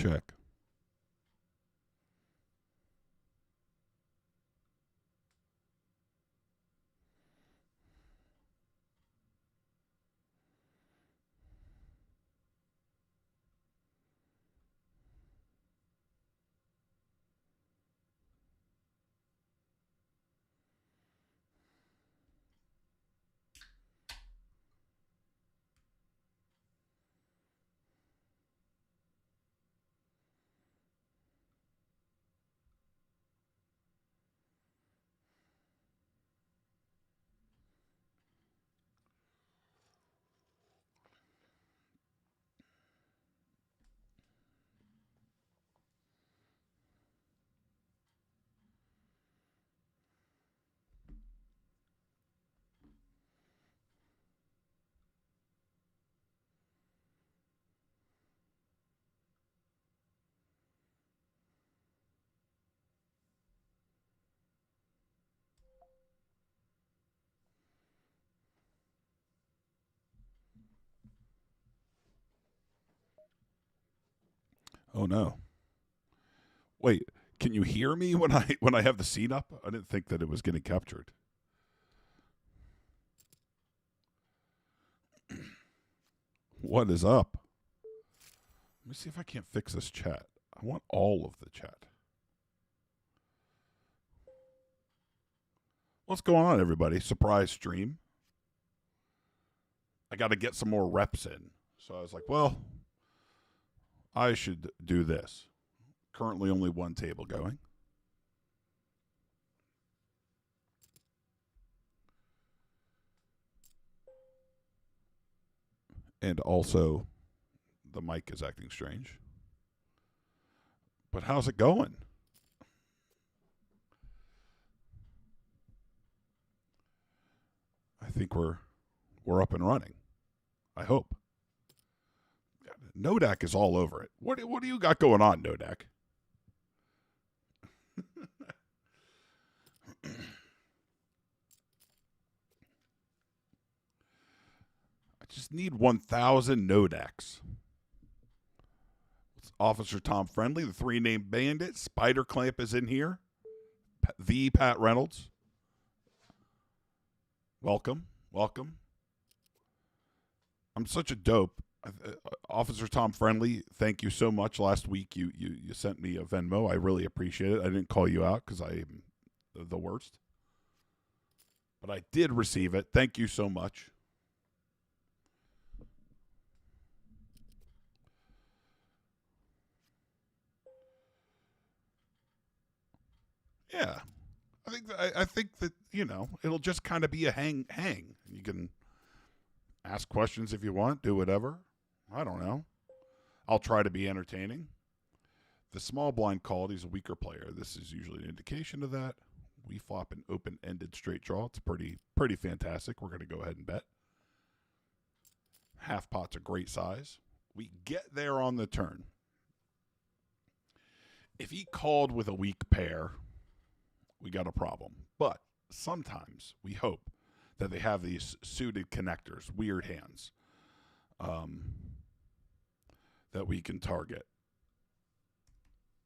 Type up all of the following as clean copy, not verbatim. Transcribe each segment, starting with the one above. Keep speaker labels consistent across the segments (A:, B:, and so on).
A: check. Oh no. Wait, can you hear me when I have the scene up? I didn't think that it was getting captured. What is up? Let me see if I can't fix this chat. I want all of the chat. What's going on, everybody? Surprise stream. I got to get some more reps in. So I was like, well, I should do this. Currently only one table going. And also, the mic is acting strange. But how's it going? I think we're up and running. I hope. Nodak is all over it. What do you got going on, Nodak? I just need 1,000 Nodaks. It's Officer Tom Friendly, the three-named bandit. Spider Clamp is in here. The Pat Reynolds. Welcome. Welcome. I'm such a dope. Officer Tom Friendly, thank you so much. Last week you sent me a Venmo. I really appreciate it. I didn't call you out because I'm the worst. But I did receive it. Thank you so much. Yeah. I think that, it'll just kind of be a hang. You can ask questions if you want, do whatever. I don't know. I'll try to be entertaining. The small blind called. He's a weaker player. This is usually an indication of that. We flop an open-ended straight draw. It's pretty fantastic. We're going to go ahead and bet. Half pot's a great size. We get there on the turn. If he called with a weak pair, we got a problem. But sometimes we hope that they have these suited connectors, weird hands, that we can target.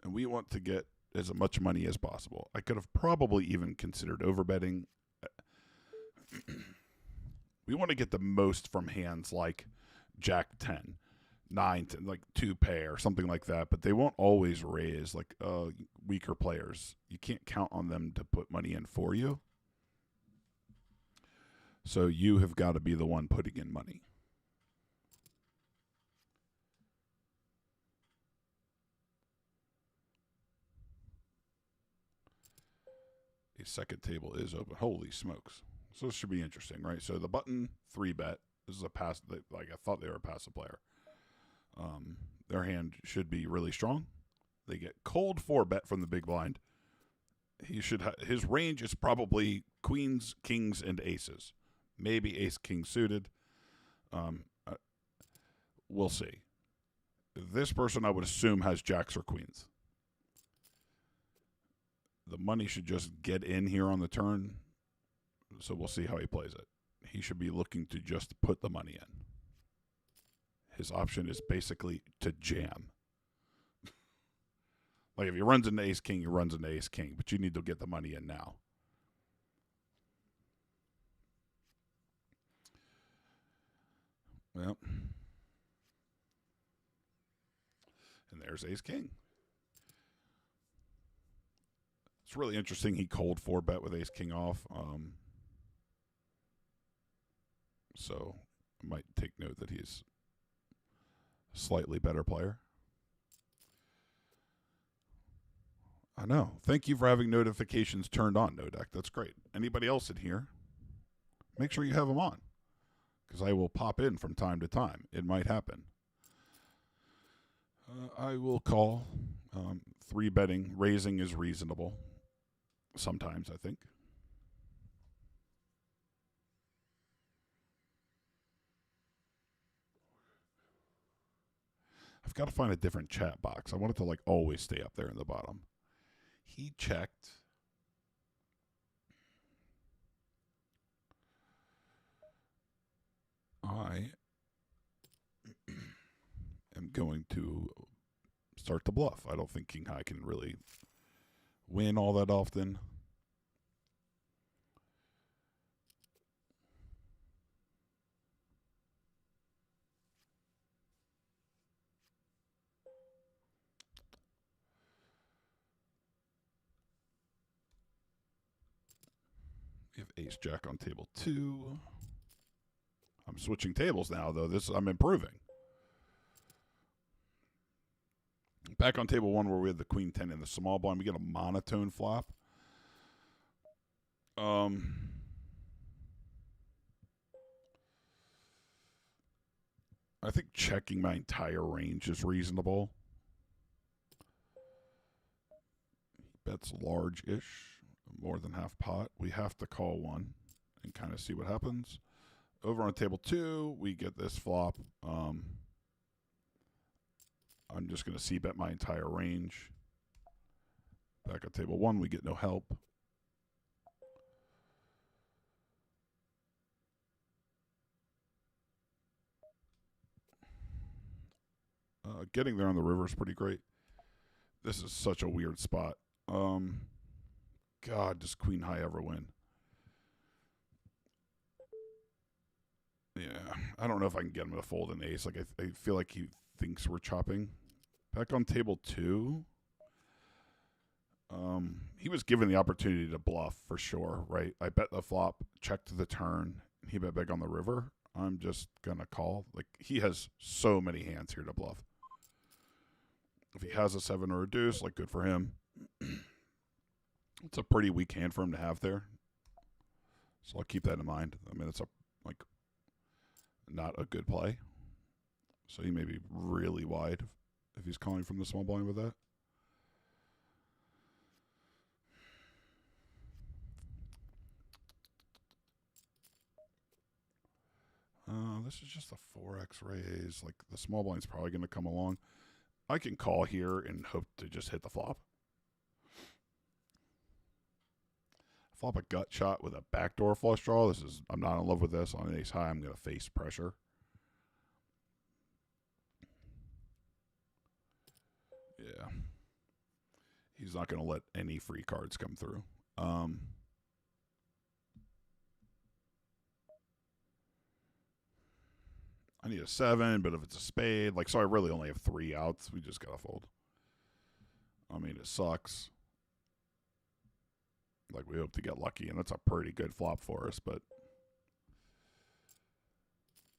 A: And we want to get as much money as possible. I could have probably even considered overbetting. We want to get the most from hands like Jack 10, 9, 10, like 2 pair, something like that. But they won't always raise, like weaker players. You can't count on them to put money in for you. So you have got to be the one putting in money. A second table is open. Holy smokes. So this should be interesting, right? So the button 3-bet. This is a pass. Like I thought they were a passive player. Their hand should be really strong. They get cold 4-bet from the big blind. He should his range is probably queens, kings, and aces. Maybe ace king suited. We'll see. This person I would assume has jacks or queens. The money should just get in here on the turn. So we'll see how he plays it. He should be looking to just put the money in. His option is basically to jam. Like if he runs into ace king, he runs into ace king, but you need to get the money in now. Well, and there's ace king. It's really interesting. He cold 4-bet with ace king off. So I might take note that he's a slightly better player. I know. Thank you for having notifications turned on, No Deck. That's great. Anybody else in here, make sure you have them on, because I will pop in from time to time. It might happen. I will call. 3-betting, raising is reasonable. Sometimes, I think. I've got to find a different chat box. I want it to like always stay up there in the bottom. He checked. I am going to start to bluff. I don't think king high can really win all that often. We have ace jack on table 2. I'm switching tables now, though. I'm improving. Back on table 1 where we had the queen 10 in the small blind, we get a monotone flop. I think checking my entire range is reasonable. He bets large-ish, more than half pot. We have to call 1 and kind of see what happens. Over on table 2, we get this flop. I'm just going to c-bet my entire range. Back at table 1, we get no help. Getting there on the river is pretty great. This is such a weird spot. God, does queen high ever win? Yeah, I don't know if I can get him to fold an ace. Like I feel like he thinks we're chopping. Back on table 2. He was given the opportunity to bluff for sure, right? I bet the flop, checked the turn, and he bet big on the river. I'm just gonna call. Like he has so many hands here to bluff. If he has a 7 or a deuce, like good for him. It's a pretty weak hand for him to have there. So I'll keep that in mind. I mean, it's not a good play. So he may be really wide if he's calling from the small blind with that. This is just a 4x raise. Like the small blind's probably going to come along. I can call here and hope to just hit the flop. Flop a gut shot with a backdoor flush draw. I'm not in love with this. On an ace high, I'm going to face pressure. Yeah. He's not going to let any free cards come through. I need a 7, but if it's a spade, so I really only have 3 outs. We just got to fold. I mean, it sucks. Like, we hope to get lucky, and that's a pretty good flop for us, but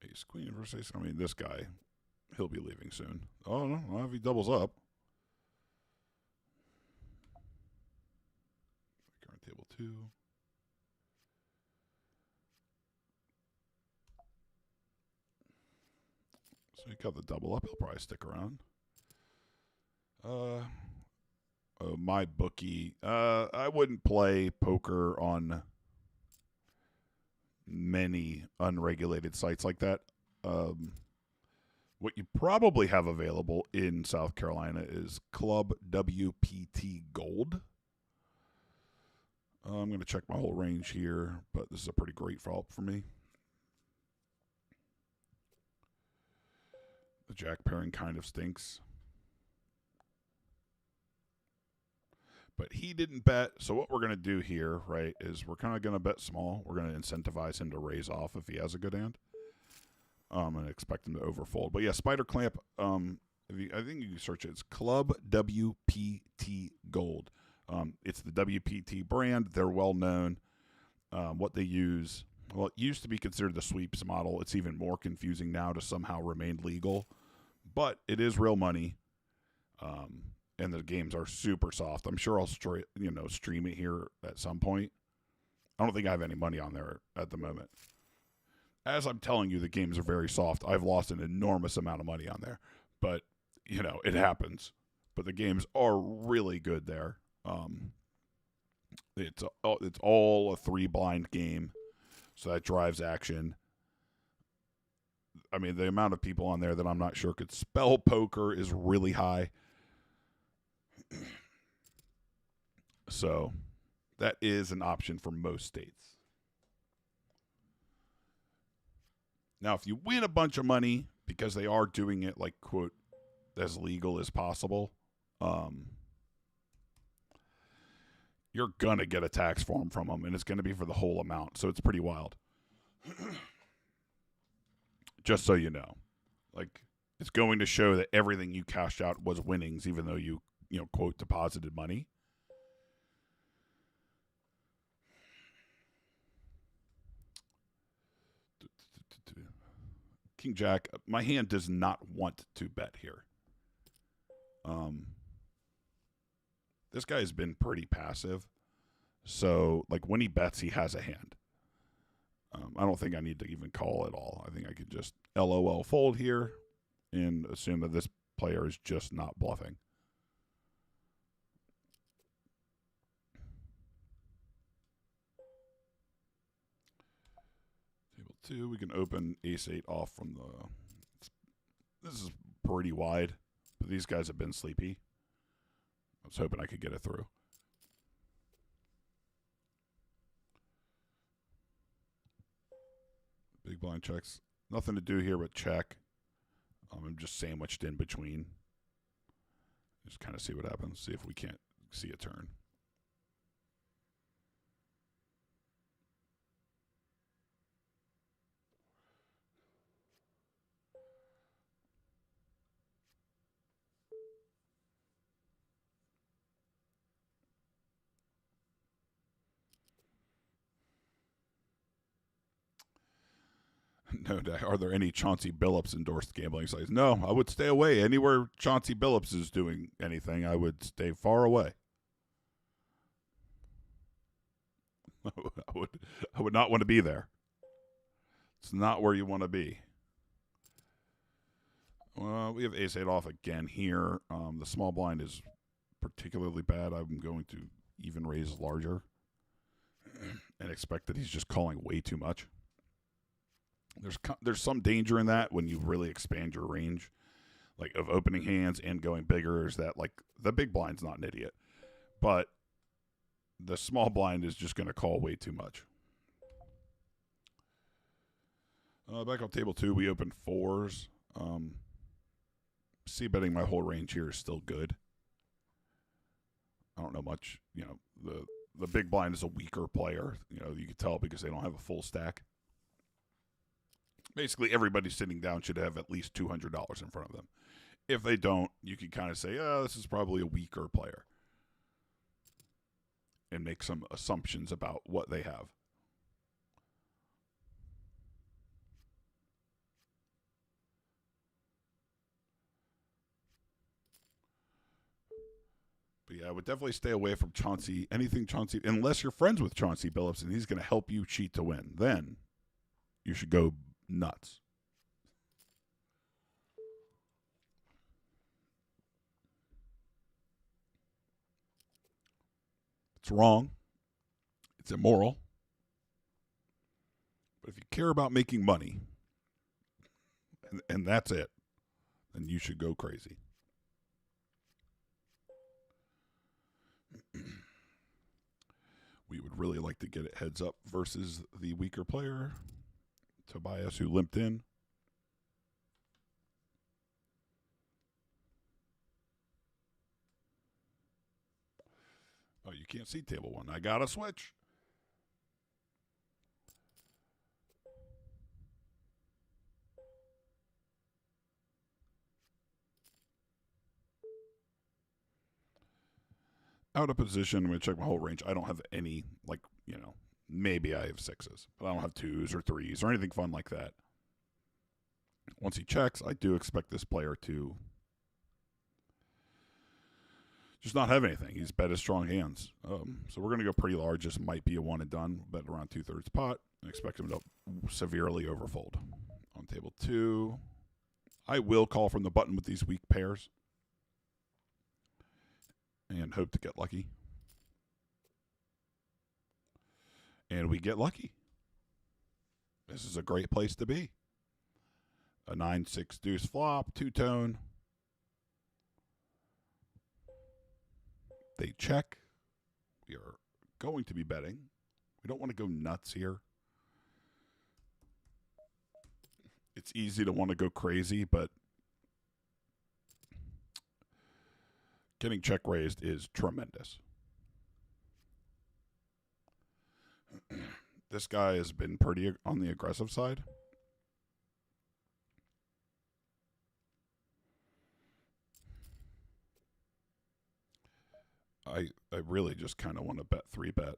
A: ace queen versus ace. I mean, this guy, he'll be leaving soon. Oh, no, well, if he doubles up. Current table 2. So he got the double up. He'll probably stick around. My bookie. I wouldn't play poker on many unregulated sites like that. What you probably have available in South Carolina is Club WPT Gold. I'm going to check my whole range here, but this is a pretty great flop for me. The jack pairing kind of stinks. But he didn't bet. So what we're going to do here, right, is we're kind of going to bet small. We're going to incentivize him to raise off if he has a good hand. And expect him to overfold. But yeah, Spider Clamp, I think you can search it. It's Club WPT Gold. It's the WPT brand. They're well known. What they use, well, it used to be considered the sweeps model. It's even more confusing now to somehow remain legal. But it is real money. And the games are super soft. I'm sure I'll stream it here at some point. I don't think I have any money on there at the moment. As I'm telling you, the games are very soft. I've lost an enormous amount of money on there. But, it happens. But the games are really good there. It's all a 3-blind game. So that drives action. I mean, the amount of people on there that I'm not sure could spell poker is really high. So that is an option for most states. Now, if you win a bunch of money, because they are doing it like, quote, as legal as possible, you're going to get a tax form from them, and it's going to be for the whole amount. So it's pretty wild. Just so you know. Like, it's going to show that everything you cashed out was winnings, even though you quote, deposited money. King Jack, my hand does not want to bet here. This guy has been pretty passive. So, like, when he bets, he has a hand. I don't think I need to even call at all. I think I could just LOL fold here and assume that this player is just not bluffing. Table 2, we can open ace-8 off from the... This is pretty wide, but these guys have been sleepy. I was hoping I could get it through. Big blind checks. Nothing to do here but check. I'm just sandwiched in between. Just kind of see what happens. See if we can't see a turn. No, are there any Chauncey Billups endorsed gambling sites? No, I would stay away. Anywhere Chauncey Billups is doing anything, I would stay far away. I would not want to be there. It's not where you want to be. Well, we have ace-8 off again here. The small blind is particularly bad. I'm going to even raise larger and expect that he's just calling way too much. There's some danger in that when you really expand your range, like of opening hands and going bigger. Is that like the big blind's not an idiot, but the small blind is just going to call way too much. Back on table 2, we open 4s. C betting my whole range here is still good. I don't know much. The big blind is a weaker player. You can tell because they don't have a full stack. Basically, everybody sitting down should have at least $200 in front of them. If they don't, you can kind of say, this is probably a weaker player. And make some assumptions about what they have. But yeah, I would definitely stay away from Chauncey, unless you're friends with Chauncey Billups and he's going to help you cheat to win. Then you should go nuts. It's wrong. It's immoral. But if you care about making money, and that's it, then you should go crazy. We would really like to get it heads up versus the weaker player, Tobias, who limped in. Oh, you can't see table one. I got to switch. Out of position. I'm going to check my whole range. I don't have any, like, maybe I have sixes, but I don't have twos or threes or anything fun like that. Once he checks, I do expect this player to just not have anything. He's bet his strong hands. So we're going to go pretty large. This might be a one and done. Bet around 2/3 pot. I expect him to severely overfold. On table 2, I will call from the button with these weak pairs and hope to get lucky. And we get lucky. This is a great place to be. A 9-6 deuce flop, two-tone. They check. We are going to be betting. We don't want to go nuts here. It's easy to want to go crazy, but getting check raised is tremendous. This guy has been pretty on the aggressive side. I really just kind of want to bet 3-bet.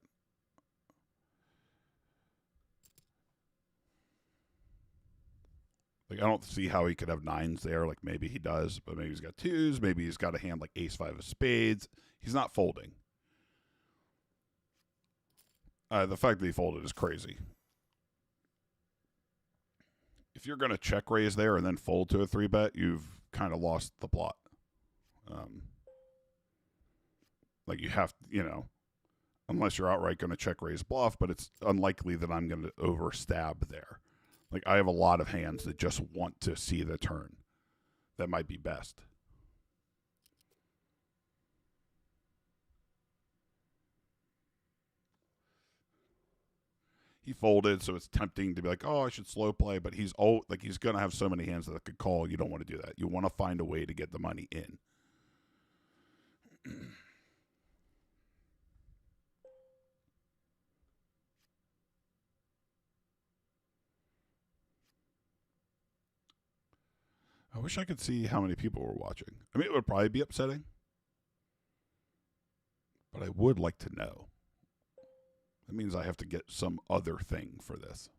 A: Like, I don't see how he could have nines there. Like, maybe he does, but maybe he's got twos. Maybe he's got a hand like ace-5 of spades. He's not folding. The fact that he folded is crazy. If you're going to check raise there and then fold to a 3-bet, you've kind of lost the plot. Like, you have, unless you're outright going to check raise bluff, but it's unlikely that I'm going to overstab there. Like, I have a lot of hands that just want to see the turn. That might be best. He folded, so it's tempting to be like, oh, I should slow play, but he's going to have so many hands that could call. You don't want to do that. You want to find a way to get the money in. I wish I could see how many people were watching. I mean, it would probably be upsetting, but I would like to know. That means I have to get some other thing for this.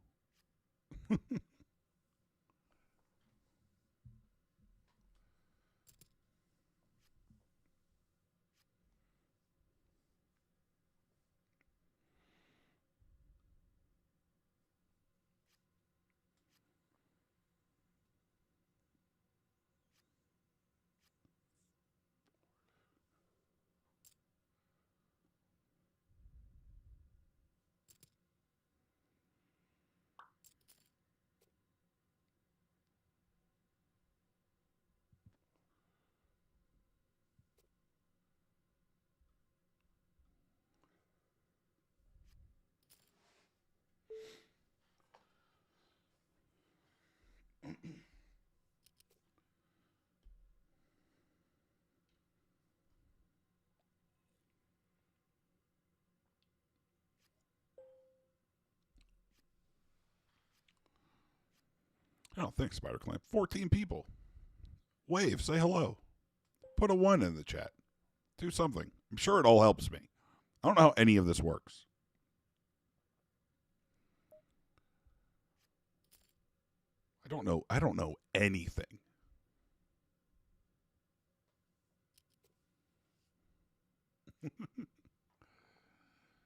A: Oh, thanks, Spider Clamp. 14 people. Wave, say hello. Put a 1 in the chat. Do something. I'm sure it all helps me. I don't know how any of this works. I don't know anything.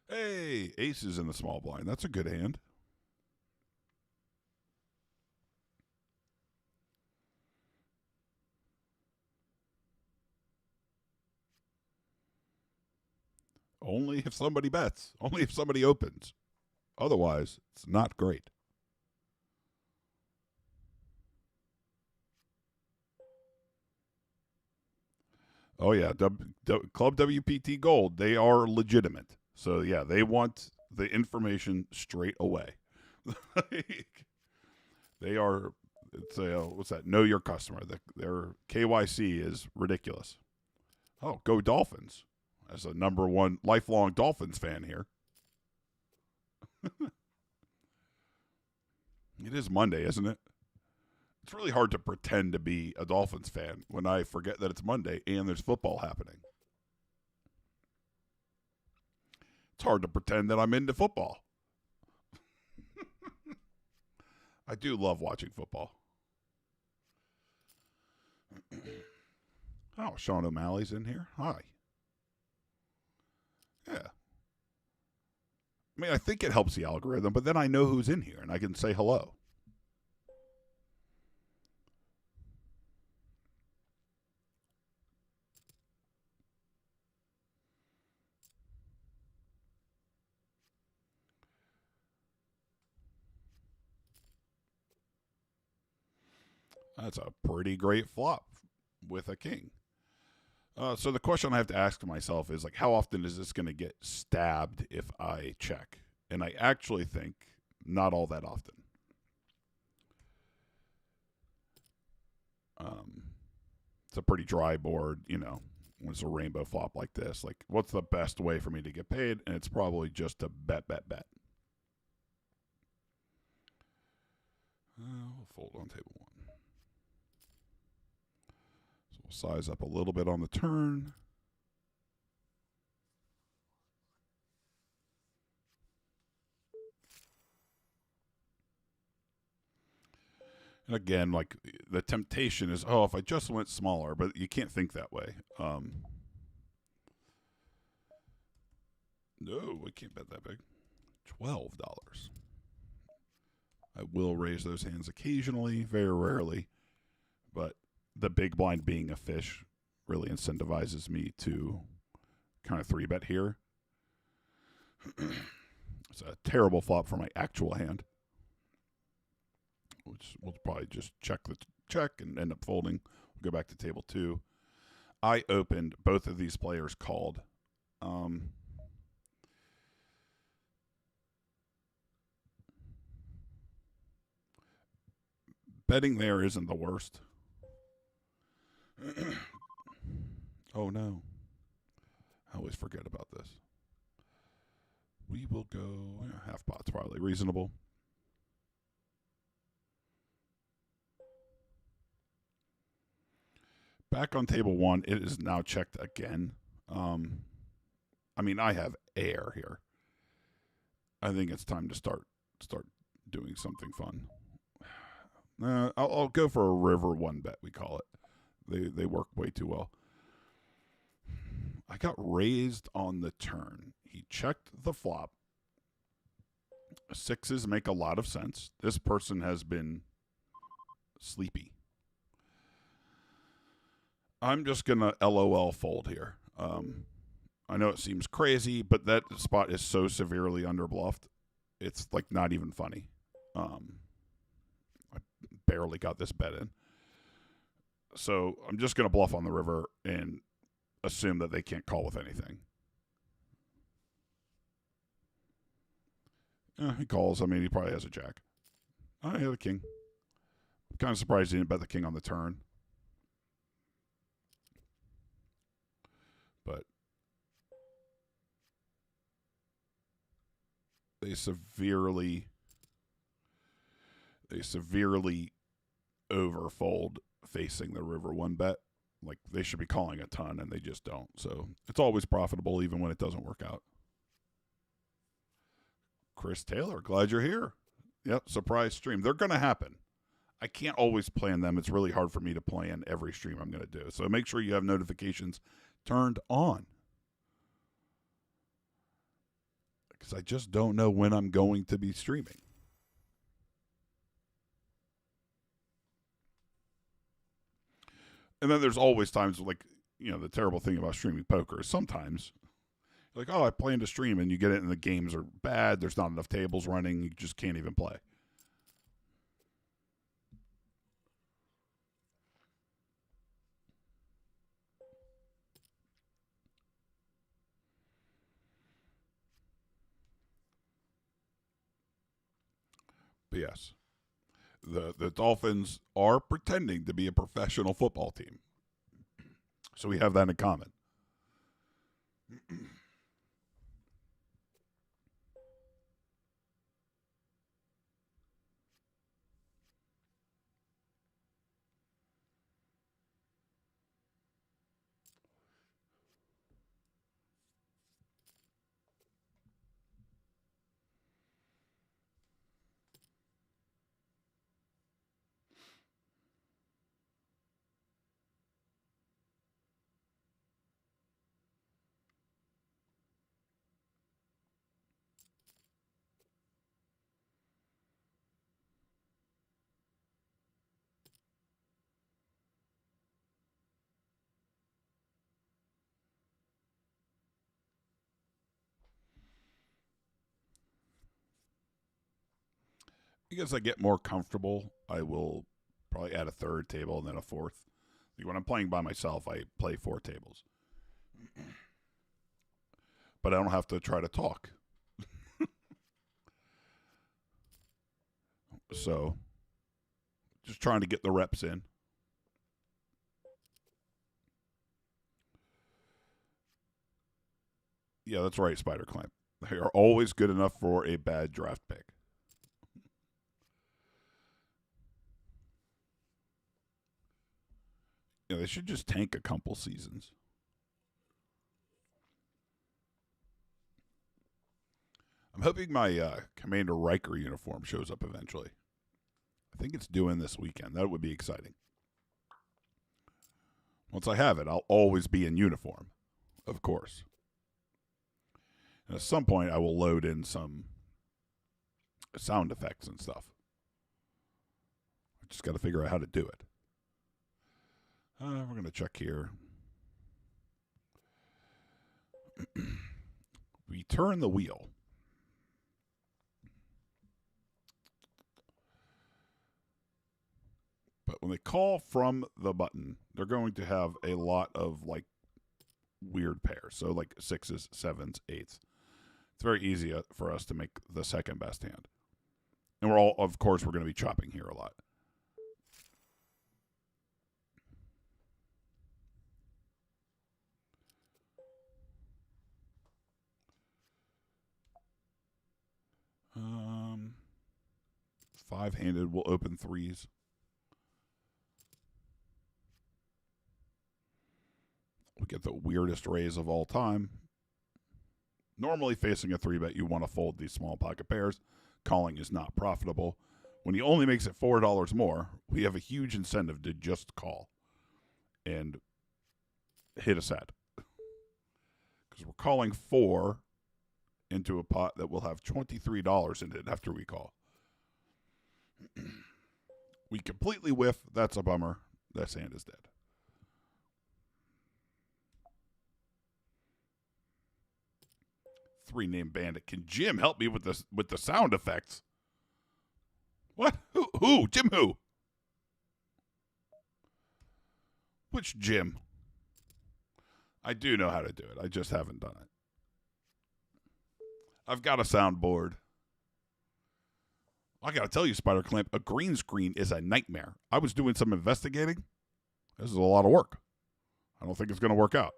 A: Hey, ace is in the small blind. That's a good hand. Only if somebody bets. Only if somebody opens. Otherwise, it's not great. Oh, yeah. Club WPT Gold, they are legitimate. So, yeah, they want the information straight away. They are, what's that? Know your customer. Their KYC is ridiculous. Oh, go Dolphins. as a number one lifelong Dolphins fan here. It is Monday, isn't it? It's really hard to pretend to be a Dolphins fan when I forget that it's Monday and there's football happening. It's hard to pretend that I'm into football. I do love watching football. Oh, Sean O'Malley's in here. Hi. Yeah. I mean, I think it helps the algorithm, but then I know who's in here and I can say hello. That's a pretty great flop with a king. So the question I have to ask myself is, like, how often is this going to get stabbed if I check? And I actually think not all that often. It's a pretty dry board, when it's a rainbow flop like this. Like, what's the best way for me to get paid? And it's probably just to bet. We'll fold on table one. So we'll size up a little bit on the turn. And again, like, the temptation is, if I just went smaller, but you can't think that way. No, we can't bet that big. $12. I will raise those hands occasionally, very rarely, but the big blind being a fish really incentivizes me to kind of 3-bet here. It's a terrible flop for my actual hand, which we'll probably just check and end up folding. We'll go back to table 2. I opened. Both of these players called. Betting there isn't the worst. Oh, no. I always forget about this. We will go half pot's probably reasonable. Back on table 1, it is now checked again. I have air here. I think it's time to start doing something fun. I'll go for a river 1-bet, we call it. They work way too well. I got raised on the turn. He checked the flop. 6s make a lot of sense. This person has been sleepy. I'm just going to LOL fold here. I know it seems crazy, but that spot is so severely underbluffed. It's like not even funny. I barely got this bet in. So I'm just going to bluff on the river and assume that they can't call with anything. He calls. He probably has a jack. Oh, yeah, the king. I'm kind of surprised he didn't bet the king on the turn. But they severely overfold facing the river 1-bet. Like, they should be calling a ton, and they just don't. So it's always profitable, even when it doesn't work out. Chris Taylor, glad you're here. Yep, surprise stream. They're going to happen. I can't always plan them. It's really hard for me to plan every stream I'm going to do. So make sure you have notifications turned on, because I just don't know when I'm going to be streaming. And then there's always times, like, the terrible thing about streaming poker is sometimes, like, I plan to stream, and you get it and the games are bad. There's not enough tables running. You just can't even play. But yes, the Dolphins are pretending to be a professional football team. So we have that in common. As I get more comfortable, I will probably add a third table and then a fourth. Like when I'm playing by myself, I play 4 tables, but I don't have to try to talk. So, just trying to get the reps in. Yeah, that's right, Spider Clamp. They are always good enough for a bad draft pick. You know, they should just tank a couple seasons. I'm hoping my Commander Riker uniform shows up eventually. I think it's due in this weekend. That would be exciting. Once I have it, I'll always be in uniform, of course. And at some point, I will load in some sound effects and stuff. I just got to figure out how to do it. We're going to check here. We turn the wheel. But when they call from the button, they're going to have a lot of like weird pairs. So like 6s, 7s, 8s. It's very easy for us to make the second best hand. And we're all, of course, we're going to be chopping here a lot. Five-handed will open 3s. We get the weirdest raise of all time. Normally, facing a 3-bet, you want to fold these small pocket pairs. Calling is not profitable. When he only makes it $4 more, we have a huge incentive to just call and hit a set. Because we're calling 4 into a pot that will have $23 in it after we call. We completely whiff. That's a bummer. This hand is dead. Three-name bandit. Can Jim help me with the sound effects? What? Who? Jim who? Which Jim? I do know how to do it. I just haven't done it. I've got a soundboard. I got to tell you, Spider Clamp, a green screen is a nightmare. I was doing some investigating. This is a lot of work. I don't think it's going to work out.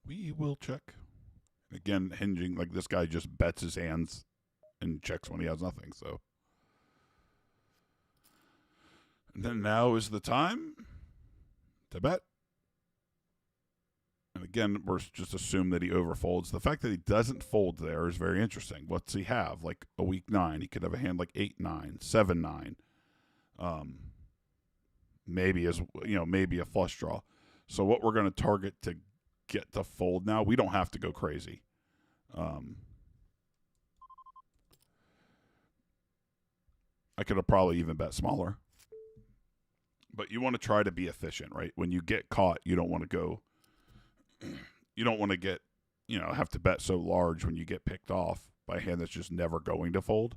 A: We will check. Again, hinging, like this guy just bets his hands and checks when he has nothing, so. And then now is the time to bet. And again, we're just assume that he overfolds. The fact that he doesn't fold there is very interesting. What's he have? Like a weak 9. He could have a hand like 8-9, 7-9. Maybe a flush draw. So what we're going to target to get to fold now, we don't have to go crazy. I could have probably even bet smaller. But you want to try to be efficient, right? When you get caught, you don't want to go. You don't want to get, have to bet so large when you get picked off by a hand that's just never going to fold.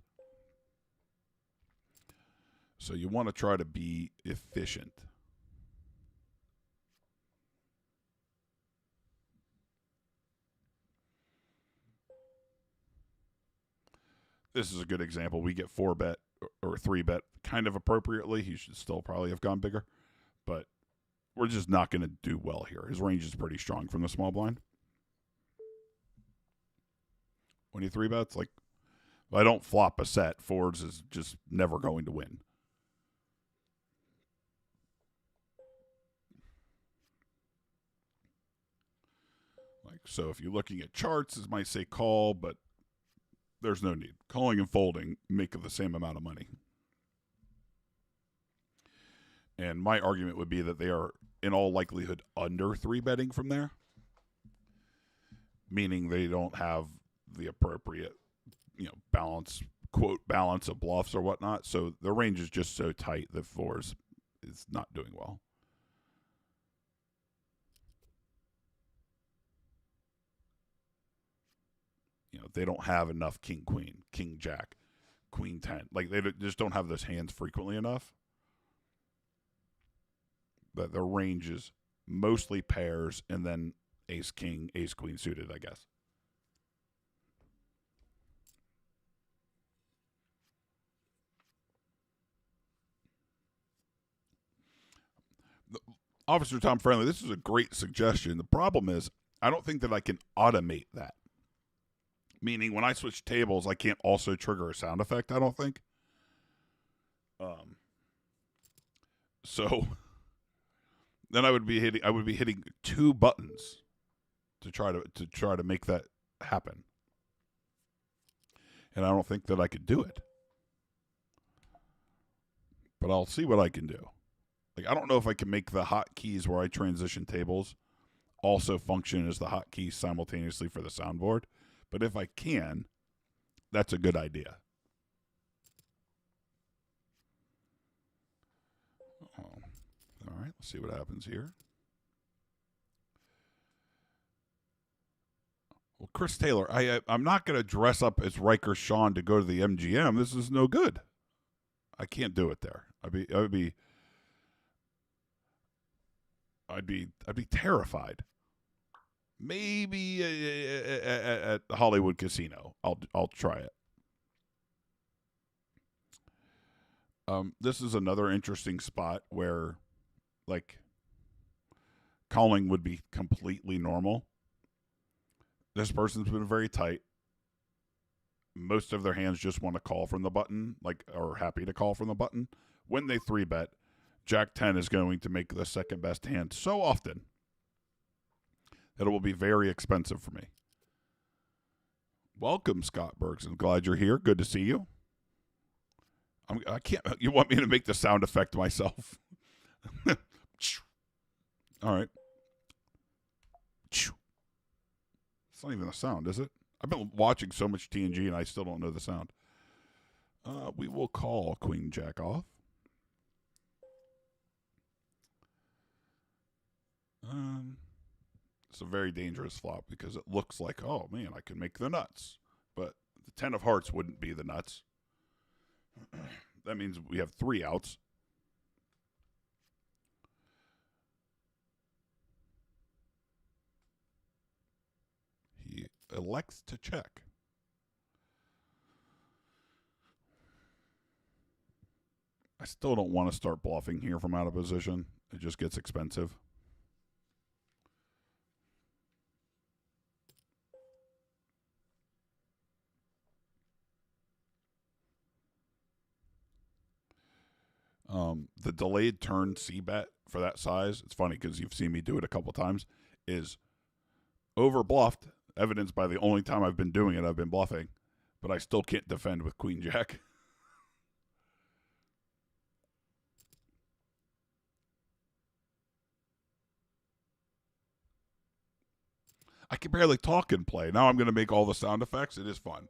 A: So you want to try to be efficient. This is a good example. We get 4-bet. or three bet kind of appropriately. He should still probably have gone bigger, but we're just not going to do well here. His range is pretty strong from the small blind. When he three bets, like, if I don't flop a set, Fords is just never going to win. Like, so if you're looking at charts, it might say call, but there's no need. Calling and folding make the same amount of money. And my argument would be that they are, in all likelihood, under three betting from there, meaning they don't have the appropriate, balance, quote, balance of bluffs or whatnot. So the range is just so tight that fours is not doing well. They don't have enough king, queen, king, jack, queen, 10. Like, they just don't have those hands frequently enough. But their range is mostly pairs and then ace, king, ace, queen suited, I guess. Officer Tom Friendly, this is a great suggestion. The problem is, I don't think that I can automate that. Meaning, when I switch tables, I can't also trigger a sound effect, I don't think. So then I would be hitting two buttons to try to make that happen. And I don't think that I could do it. But I'll see what I can do. Like, I don't know if I can make the hotkeys where I transition tables also function as the hotkeys simultaneously for the soundboard. But if I can, that's a good idea. Oh. All right, let's see what happens here. Well, Chris Taylor, I'm not going to dress up as Riker Sean to go to the MGM. This is no good. I can't do it there. I'd be terrified. Maybe at the Hollywood Casino, I'll try it. This is another interesting spot where, like, calling would be completely normal. This person's been very tight. Most of their hands just want to call from the button, like, are happy to call from the button. When they three bet, Jack 10 is going to make the second best hand so often that it will be very expensive for me. Welcome, Scott Bergson. Glad you're here. Good to see you. I can't. You want me to make the sound effect myself? All right. It's not even a sound, is it? I've been watching so much TNG and I still don't know the sound. We will call Queen Jack off. It's a very dangerous flop because it looks like, oh man, I can make the nuts. But the 10 of hearts wouldn't be the nuts. That means we have three outs. He elects to check. I still don't want to start bluffing here from out of position. It just gets expensive. The delayed turn C bet for that size, it's funny because you've seen me do it a couple times, is over bluffed, evidenced by the only time I've been doing it, I've been bluffing, but I still can't defend with Queen Jack. I can barely talk and play. Now I'm going to make all the sound effects. It is fun.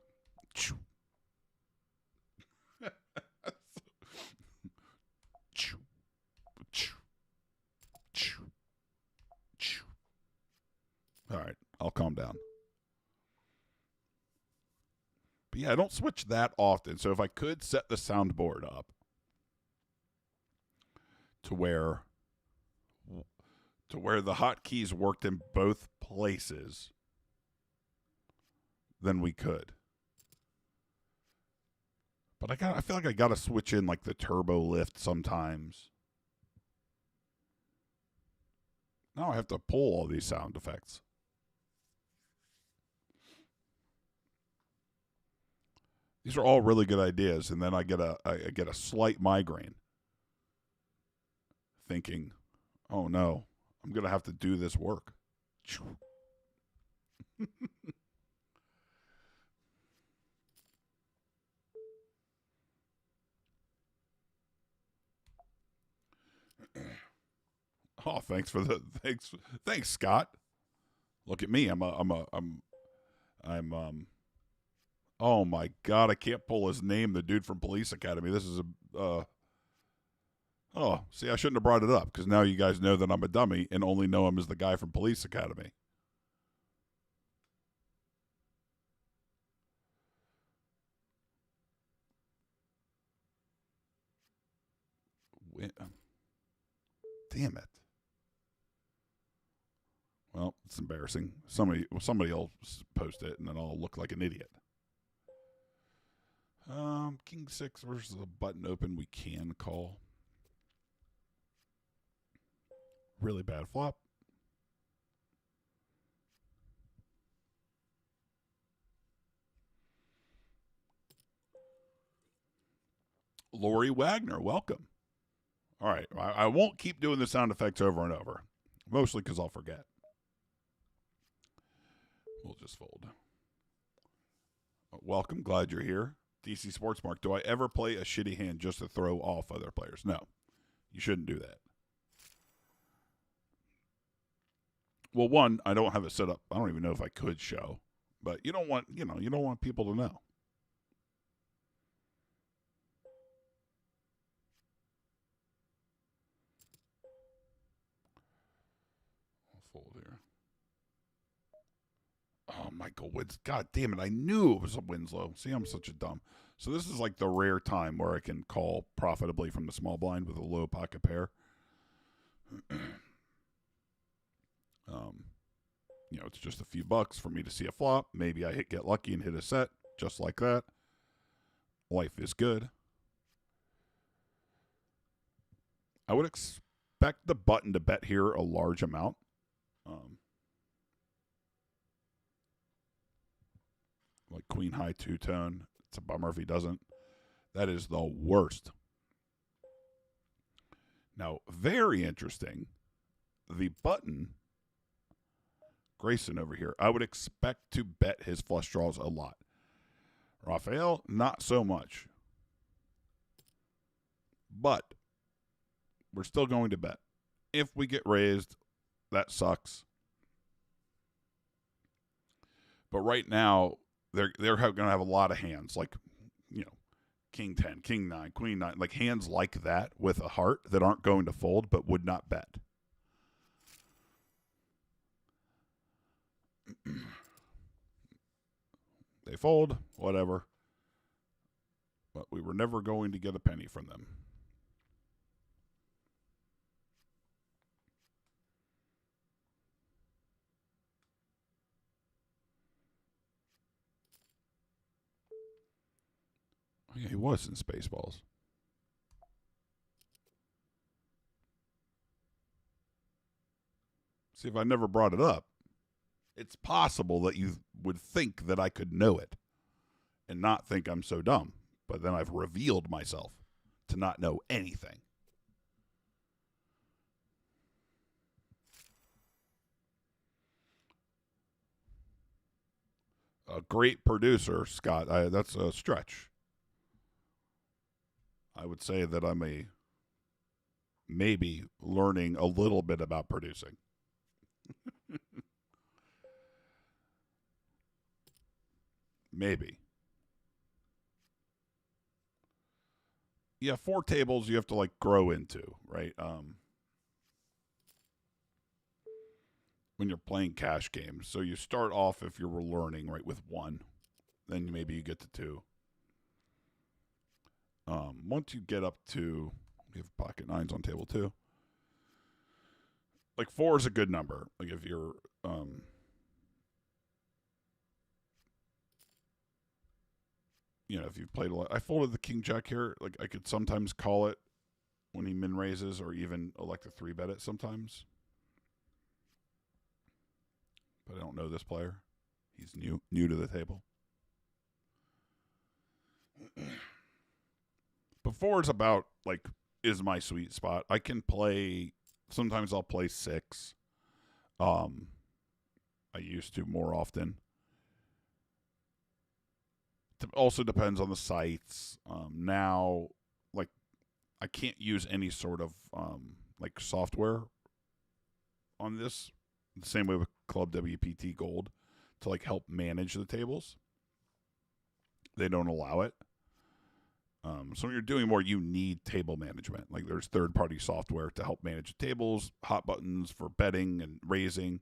A: All right, I'll calm down. But yeah, I don't switch that often. So if I could set the soundboard up to where the hotkeys worked in both places, then we could. But I feel like I gotta switch in like the turbo lift sometimes. Now I have to pull all these sound effects. These are all really good ideas, and then I get a slight migraine, thinking, "Oh no, I'm gonna have to do this work." Oh, thanks, Scott. Look at me. I'm. Oh my God, I can't pull his name. The dude from Police Academy. This is a. Oh, see, I shouldn't have brought it up because now you guys know that I'm a dummy and only know him as the guy from Police Academy. Damn it. Well, it's embarrassing. Somebody will post it, and then I'll look like an idiot. King 6 versus a button open we can call. Really bad flop. Lori Wagner, welcome. All right, I won't keep doing the sound effects over and over, mostly because I'll forget. We'll just fold. Welcome, glad you're here. DC Sports Mark, do I ever play a shitty hand just to throw off other players? No, you shouldn't do that. Well, one, I don't have it set up. I don't even know if I could show, but you don't want people to know. I'll fold here. Oh, Michael Woods. God damn it. I knew it was a Winslow. See, I'm such a dumb. So this is like the rare time where I can call profitably from the small blind with a low pocket pair. It's just a few bucks for me to see a flop. Maybe I get lucky and hit a set just like that. Life is good. I would expect the button to bet here a large amount. Like queen high two-tone. It's a bummer if he doesn't. That is the worst. Now, very interesting. The button, Grayson over here, I would expect to bet his flush draws a lot. Raphael, not so much. But we're still going to bet. If we get raised, that sucks. But right now, they're going to have a lot of hands, like, King 10, King 9, Queen 9, like hands like that with a heart that aren't going to fold but would not bet. They fold, whatever. But we were never going to get a penny from them. Oh, yeah, he was in Spaceballs. See, if I never brought it up, it's possible that you would think that I could know it and not think I'm so dumb. But then I've revealed myself to not know anything. A great producer, Scott. That's a stretch. I would say that I'm maybe learning a little bit about producing. Maybe. Yeah, 4 tables you have to like grow into, right? When you're playing cash games. So you start off, if you were learning, right, with 1. Then maybe you get to 2. Once you get up to, we have pocket 9s on table 2. Like 4 is a good number. Like if you're, you know, if you've played a lot, I folded the king jack here. Like I could sometimes call it when he min raises, or even elect to 3-bet it sometimes. But I don't know this player. He's new to the table. Before it's about like is my sweet spot. I can play. Sometimes I'll play 6. I used to more often. It also depends on the sites. Now, like, I can't use any sort of like software on this. The same way with Club WPT Gold to like help manage the tables. They don't allow it. So when you're doing more, you need table management. Like there's third-party software to help manage the tables, hot buttons for betting and raising,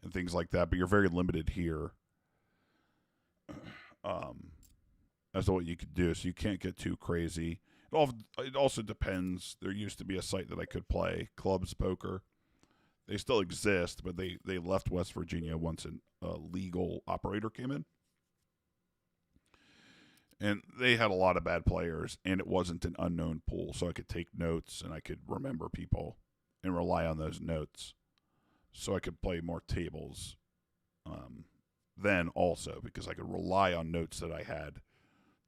A: and things like that. But you're very limited here as to what you could do. So you can't get too crazy. It also depends. There used to be a site that I could play, Clubs Poker. They still exist, but they left West Virginia once a legal operator came in. And they had a lot of bad players, and it wasn't an unknown pool, so I could take notes and I could remember people and rely on those notes, so I could play more tables. Then also because I could rely on notes that I had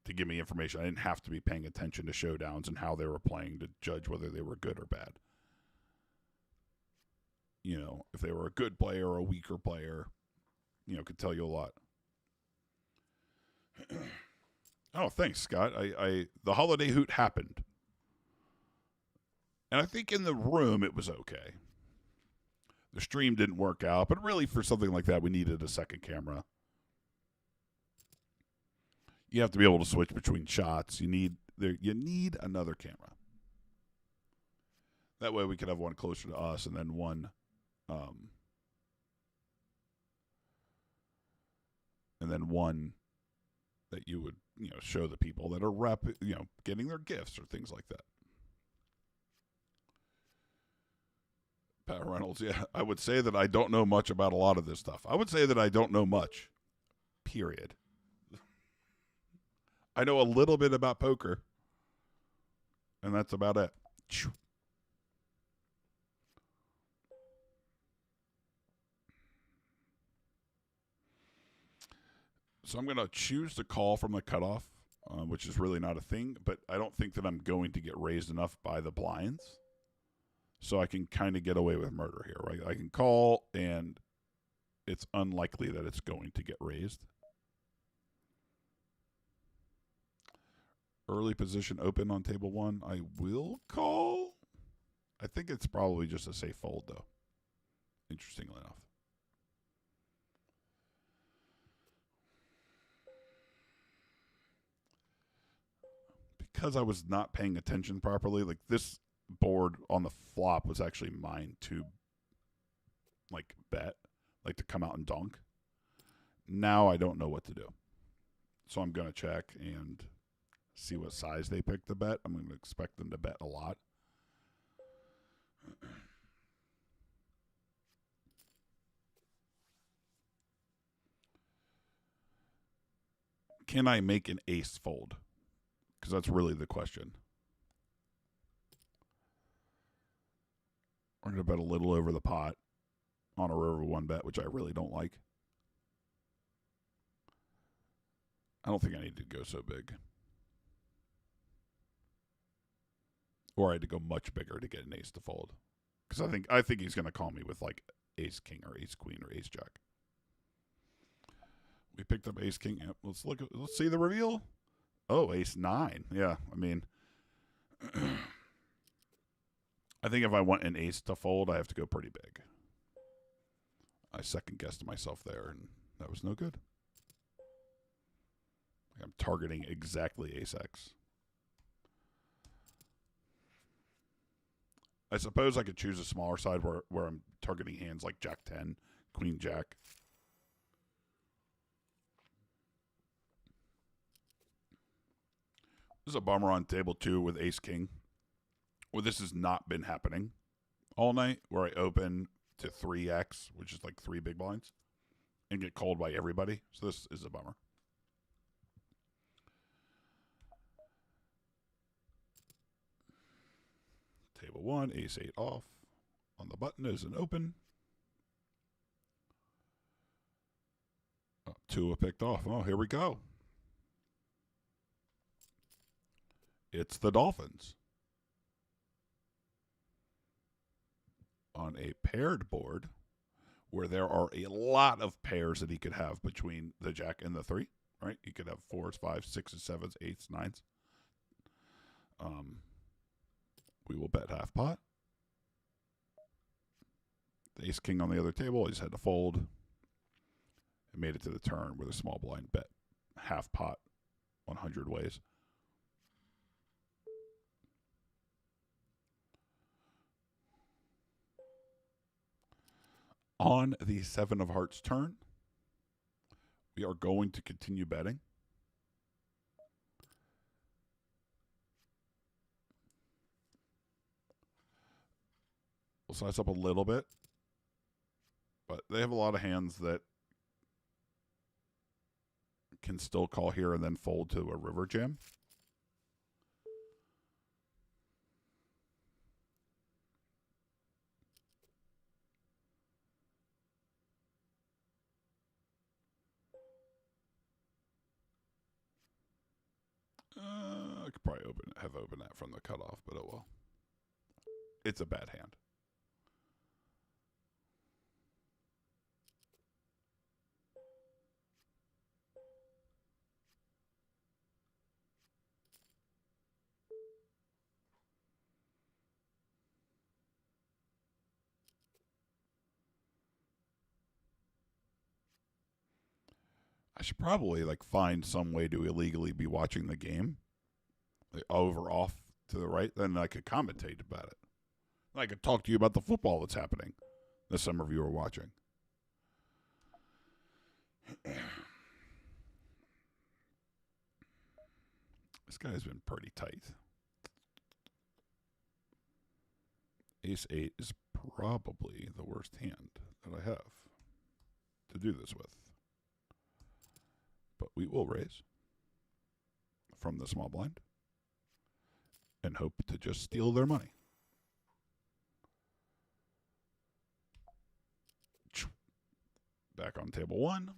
A: to give me information. I didn't have to be paying attention to showdowns and how they were playing to judge whether they were good or bad. You know, if they were a good player or a weaker player, you know, could tell you a lot. Oh, thanks, Scott. The holiday hoot happened. And I think in the room it was okay. The stream didn't work out, but really for something like that, we needed a second camera. You have to be able to switch between shots. You need another camera. That way we could have one closer to us and then one that you would, you know, show the people that are getting their gifts or things like that. Pat Reynolds, yeah, I would say that I don't know much about a lot of this stuff. I would say that I don't know much, period. I know a little bit about poker, and that's about it. So I'm going to choose to call from the cutoff, which is really not a thing, but I don't think that I'm going to get raised enough by the blinds. So I can kind of get away with murder here, right? I can call, and it's unlikely that it's going to get raised. Early position open on table 1. I will call. I think it's probably just a safe fold, though, interestingly enough. Because I was not paying attention properly, like this board on the flop was actually mine to like bet, like to come out and dunk. Now I don't know what to do. So I'm going to check and see what size they pick to bet. I'm going to expect them to bet a lot. Can I make an ace fold? Because that's really the question. We're going to bet a little over the pot on a river 1 bet, which I really don't like. I don't think I need to go so big. Or I had to go much bigger to get an ace to fold. Because I think he's going to call me with like ace king or ace queen or ace jack. We picked up ace king. Yep, let's see the reveal. Oh, ace 9. Yeah, I mean, I think if I want an ace to fold, I have to go pretty big. I second guessed myself there, and that was no good. I'm targeting exactly ace X. I suppose I could choose a smaller side where I'm targeting hands like jack 10, queen jack. This is a bummer on table 2 with ace king, where this has not been happening all night, where I open to 3x, which is like 3 big blinds, and get called by everybody. So this is a bummer. Table 1, ace 8 off. On the button is an open. 2 are picked off. Oh, here we go. It's the Dolphins. On a paired board where there are a lot of pairs that he could have between the jack and the 3, right? He could have 4s, 5s, 6s, 7s, 8s, 9s. We will bet half pot. The ace king on the other table, he just had to fold. And made it to the turn with a small blind bet. Half pot, 100 ways. On the 7 of hearts turn, we are going to continue betting. We'll size up a little bit, but they have a lot of hands that can still call here and then fold to a river jam. I could probably have opened that from the cutoff, but oh well. It's a bad hand. I should probably find some way to illegally be watching the game, over off to the right. Then I could commentate about it. I could talk to you about the football that's happening that some of you are watching. This guy's been pretty tight. Ace 8 is probably the worst hand that I have to do this with. But we will raise from the small blind and hope to just steal their money. Back on table 1.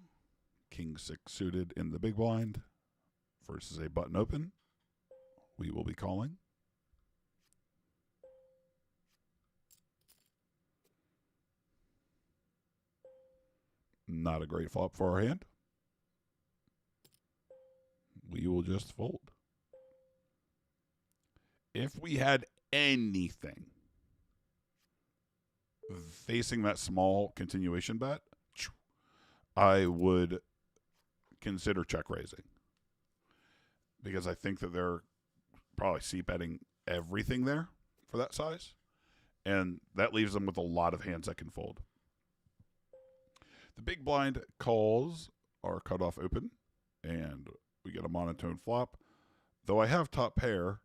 A: King 6 suited in the big blind versus a button open. We will be calling. Not a great flop for our hand. We will just fold. If we had anything facing that small continuation bet, I would consider check raising. Because I think that they're probably c-betting everything there for that size. And that leaves them with a lot of hands that can fold. The big blind calls our cutoff open, and we get a monotone flop. Though I have top pair,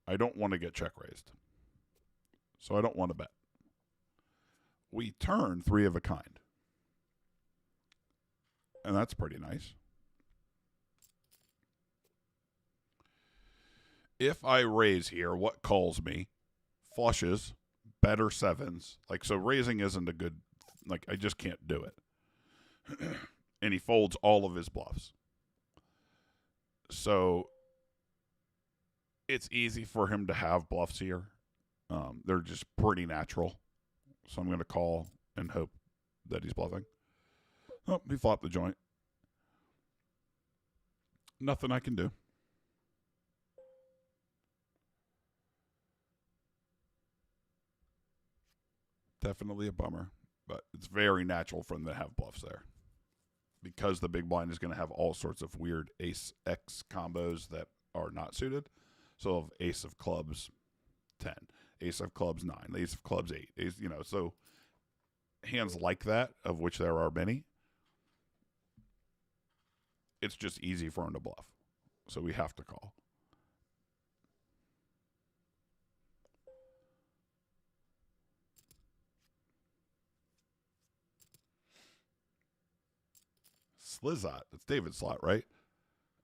A: I don't want to get check raised. So I don't want to bet. We turn 3 of a kind. And that's pretty nice. If I raise here, what calls me? Flushes, better 7s. So raising isn't a good, I just can't do it. And he folds all of his bluffs. So it's easy for him to have bluffs here. They're just pretty natural. So I'm going to call and hope that he's bluffing. Oh, he flopped the joint. Nothing I can do. Definitely a bummer, but it's very natural for them to have bluffs there. Because the big blind is going to have all sorts of weird ace X combos that are not suited. So of ace of clubs 10, ace of clubs 9, ace of clubs 8, ace, so hands like that, of which there are many, it's just easy for him to bluff. So we have to call. Slizot. It's David Slot, right?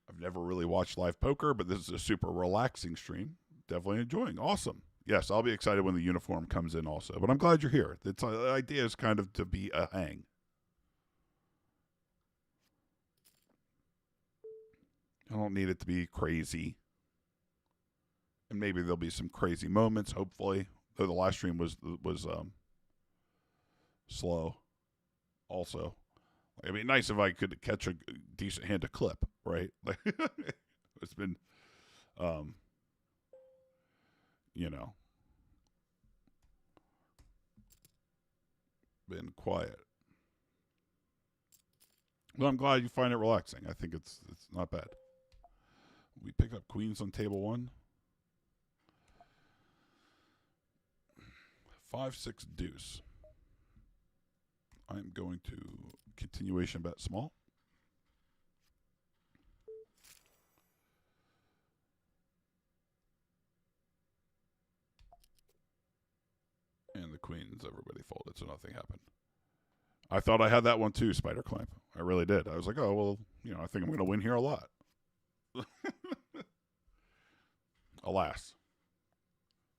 A: I've never really watched live poker, but this is a super relaxing stream. Definitely enjoying. Awesome. Yes, I'll be excited when the uniform comes in also. But I'm glad you're here. The idea is kind of to be a hang. I don't need it to be crazy. And maybe there'll be some crazy moments, hopefully. Though the last stream was slow also. It'd be nice if I could catch a decent hand to clip, right? Like it's been you know, been quiet. But I'm glad you find it relaxing. I think it's not bad. We picked up queens on table 1. 5-6 deuce. I'm going to continuation bet small. And the queens, everybody folded, so nothing happened. I thought I had that one too, Spider Clamp. I really did. I was like, oh, well, I think I'm going to win here a lot. Alas.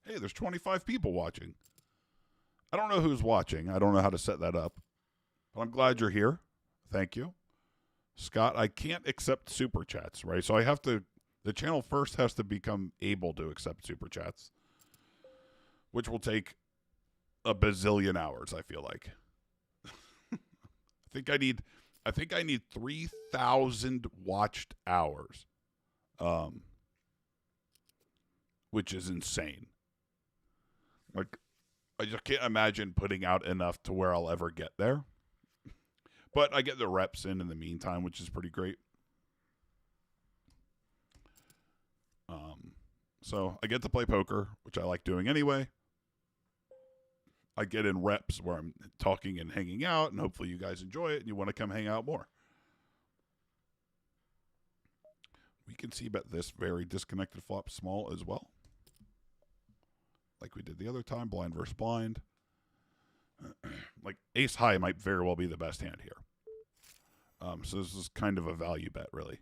A: Hey, there's 25 people watching. I don't know who's watching. I don't know how to set that up. But I'm glad you're here. Thank you. Scott, I can't accept super chats, right? So I have to, the channel first has to become able to accept super chats, which will take a bazillion hours, I feel like. I think I need 3,000 watched hours. Which is insane. Like, I just can't imagine putting out enough to where I'll ever get there. But I get the reps in the meantime, which is pretty great. So I get to play poker, which I like doing anyway. I get in reps where I'm talking and hanging out, and hopefully you guys enjoy it and you want to come hang out more. We can see bet this very disconnected flop small as well. Like we did the other time, blind versus blind. Like ace high might very well be the best hand here. So this is kind of a value bet, really.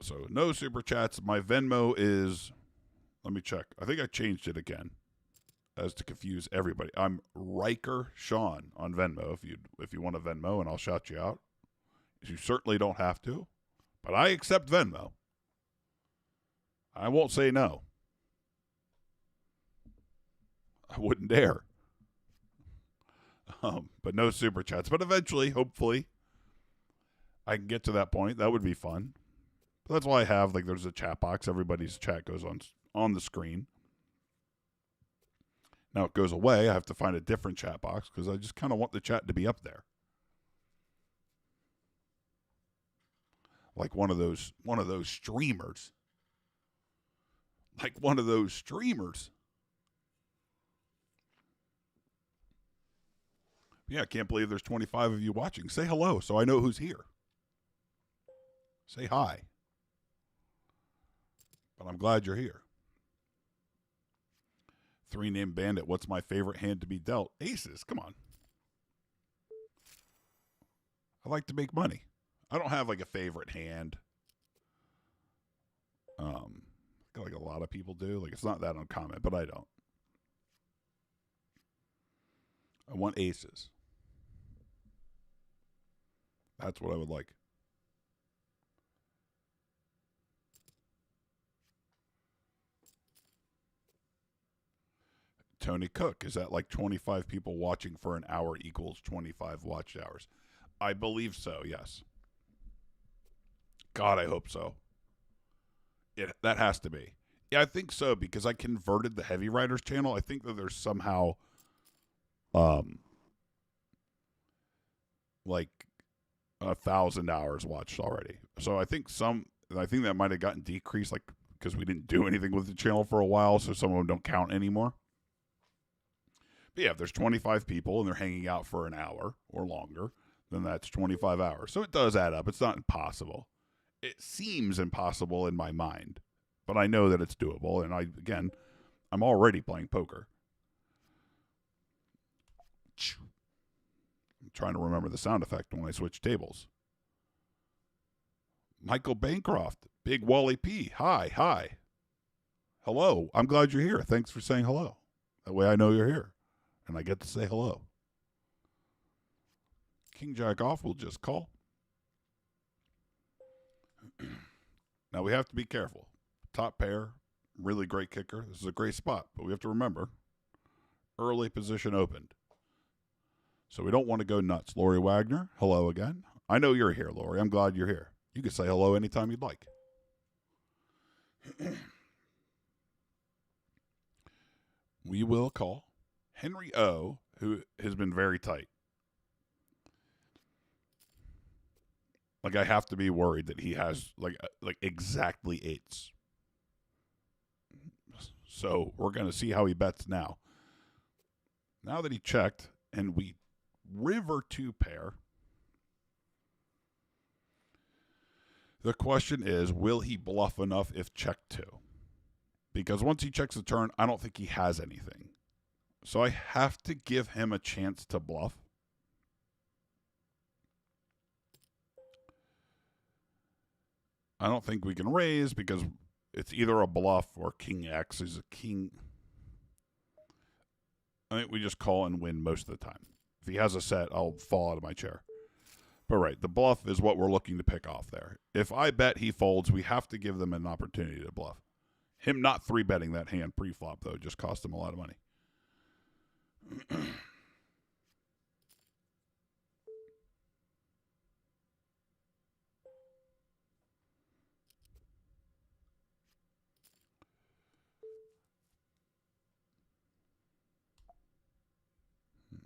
A: So no super chats. My Venmo is, let me check. I think I changed it again as to confuse everybody. I'm Riker Sean on Venmo if you want a Venmo, and I'll shout you out. You certainly don't have to, but I accept Venmo. I won't say no. I wouldn't dare. But no super chats. But eventually, hopefully, I can get to that point. That would be fun. But that's why I have, like, there's a chat box. Everybody's chat goes on the screen. Now it goes away. I have to find a different chat box because I just kind of want the chat to be up there. Like one of those streamers. Like one of those streamers. Yeah, I can't believe there's 25 of you watching. Say hello so I know who's here. Say hi. But I'm glad you're here. 3-name bandit. What's my favorite hand to be dealt? Aces. Come on. I like to make money. I don't have like a favorite hand. Like a lot of people do. Like it's not that uncommon, but I don't. I want aces. That's what I would like. Tony Cook, is that like 25 people watching for an hour equals 25 watched hours? I believe so, yes. God, I hope so. That has to be. Yeah, I think so because I converted the Heavy Riders channel. I think that there's somehow like 1,000 hours watched already. So I think that might have gotten decreased, like because we didn't do anything with the channel for a while, so some of them don't count anymore. But yeah, if there's 25 people and they're hanging out for an hour or longer, then that's 25 hours. So it does add up. It's not impossible. It seems impossible in my mind, but I know that it's doable. And I'm already playing poker. I'm trying to remember the sound effect when I switch tables. Michael Bancroft, Big Wally P. Hi. Hello. I'm glad you're here. Thanks for saying hello. That way I know you're here. And I get to say hello. King Jack off will just call. Now we have to be careful. Top pair, really great kicker. This is a great spot, but we have to remember early position opened. So we don't want to go nuts. Lori Wagner, hello again. I know you're here, Lori. I'm glad you're here. You can say hello anytime you'd like. We will call Henry O, who has been very tight. Like, I have to be worried that he has like exactly eights. So we're going to see how he bets now. Now that he checked and we river 2 pair, the question is, will he bluff enough if checked 2? Because once he checks the turn, I don't think he has anything. So I have to give him a chance to bluff. I don't think we can raise because it's either a bluff or King X is a king. I think we just call and win most of the time. If he has a set, I'll fall out of my chair. But right, the bluff is what we're looking to pick off there. If I bet he folds, we have to give them an opportunity to bluff. Him not 3-betting that hand pre-flop, though, just cost him a lot of money.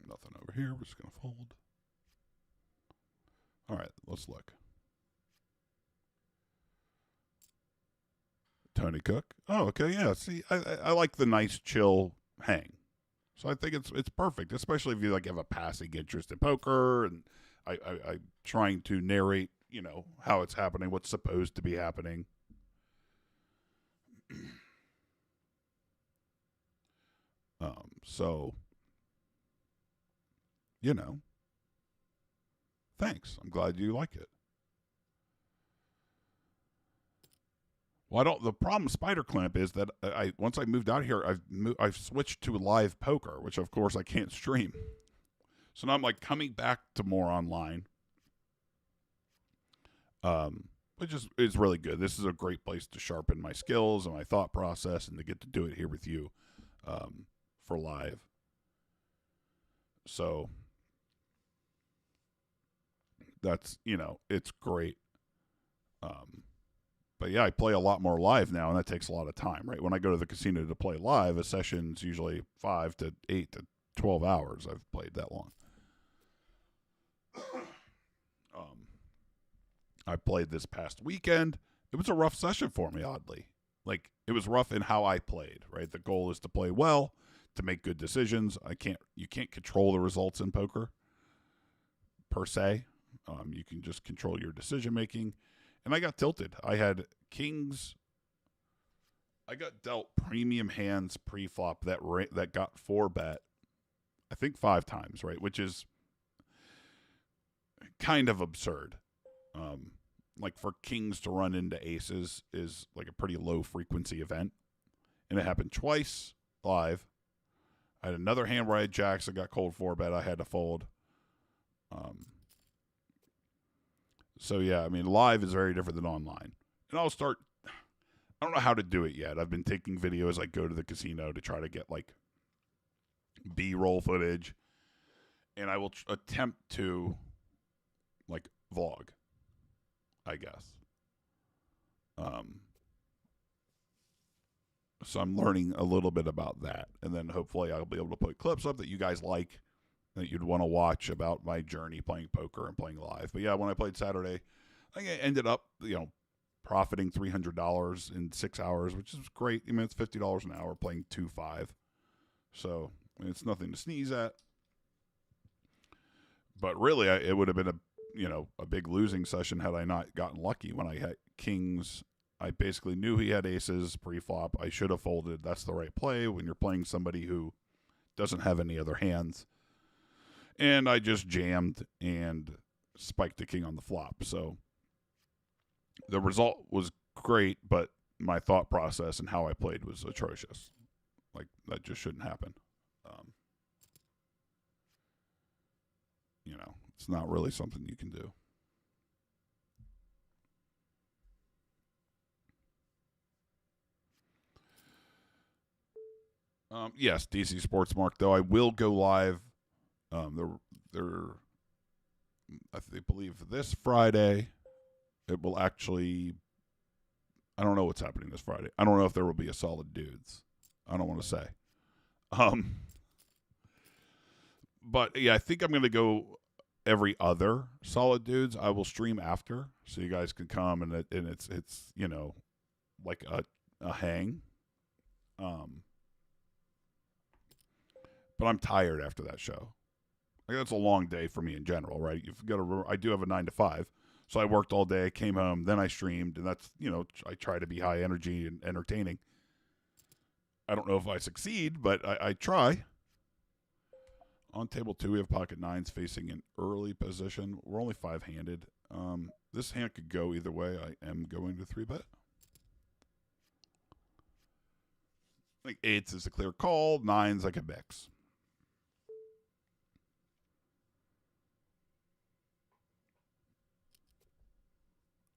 A: Nothing over here. We're just going to fold. All right, let's look. Tony Cook. Oh, okay, yeah. See, I like the nice, chill hang. So I think it's perfect, especially if you like have a passing interest in poker, and I'm trying to narrate, how it's happening, what's supposed to be happening. So, thanks. I'm glad you like it. Well, the problem Spider Clamp is that once I moved out here, I've switched to live poker, which of course I can't stream. So now I'm like coming back to more online, which is really good. This is a great place to sharpen my skills and my thought process, and to get to do it here with you for live. So that's it's great. But yeah, I play a lot more live now, and that takes a lot of time, right? When I go to the casino to play live, a session's usually 5 to 8 to 12 hours. I've played that long. I played this past weekend. It was a rough session for me, oddly. Like, it was rough in how I played, right? The goal is to play well, to make good decisions. You can't control the results in poker, per se. You can just control your decision making. And I got tilted. I had kings. I got dealt premium hands pre-flop that got 4-bet, I think 5 times, right? Which is kind of absurd. Like, for kings to run into aces is like a pretty low frequency event. And it happened twice live. I had another hand where I had jacks that got cold 4-bet. I had to fold. So, yeah, I mean, live is very different than online. And I don't know how to do it yet. I've been taking video as I go to the casino to try to get, like, B-roll footage. And I will attempt to, like, vlog, I guess. So I'm learning a little bit about that. And then hopefully I'll be able to put clips up that you guys like, that you'd want to watch about my journey playing poker and playing live. But yeah, when I played Saturday, I ended up, profiting $300 in 6 hours, which is great. I mean, it's $50 an hour playing 2-5. So it's nothing to sneeze at. But really, it would have been a big losing session had I not gotten lucky. When I had kings, I basically knew he had aces pre-flop. I should have folded. That's the right play when you're playing somebody who doesn't have any other hands. And I just jammed and spiked the king on the flop. So The result was great, but my thought process and how I played was atrocious. Like, that just shouldn't happen. Um, it's not really something you can do. Yes, DC Sports Mark. Though I will go live. They're I believe this Friday. It will actually. I don't know what's happening this Friday. I don't know if there will be a solid dudes. I don't want to say. Um, but yeah, I think I'm going to go every other solid dudes. I will stream after, so you guys can come and it's like a hang. Um, but I'm tired after that show. Like, that's a long day for me in general, right? You've got to. I do have a 9 to 5, so I worked all day, came home, then I streamed, and that's I try to be high energy and entertaining. I don't know if I succeed, but I try. On table 2, we have pocket nines facing an early position. We're only 5-handed. This hand could go either way. I am going to 3-bet. Like, eights is a clear call. Nines, I can mix.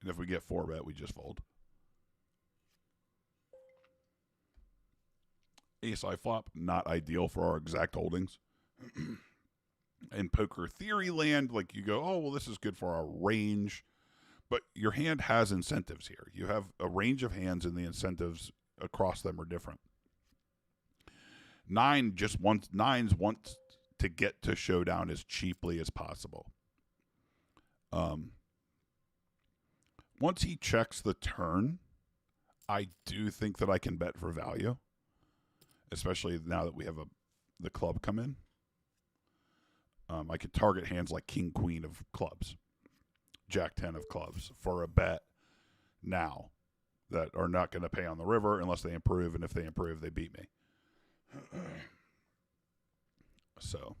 A: And if we get 4-bet, we just fold. Ace high flop, not ideal for our exact holdings. In poker theory land, like, you go, oh, well, this is good for our range. But your hand has incentives here. You have a range of hands, and the incentives across them are different. Nines want to get to showdown as cheaply as possible. Once he checks the turn, I do think that I can bet for value, especially now that we have the club come in. I could target hands like King Queen of clubs, Jack 10 of clubs for a bet now that are not going to pay on the river unless they improve, and if they improve, they beat me. So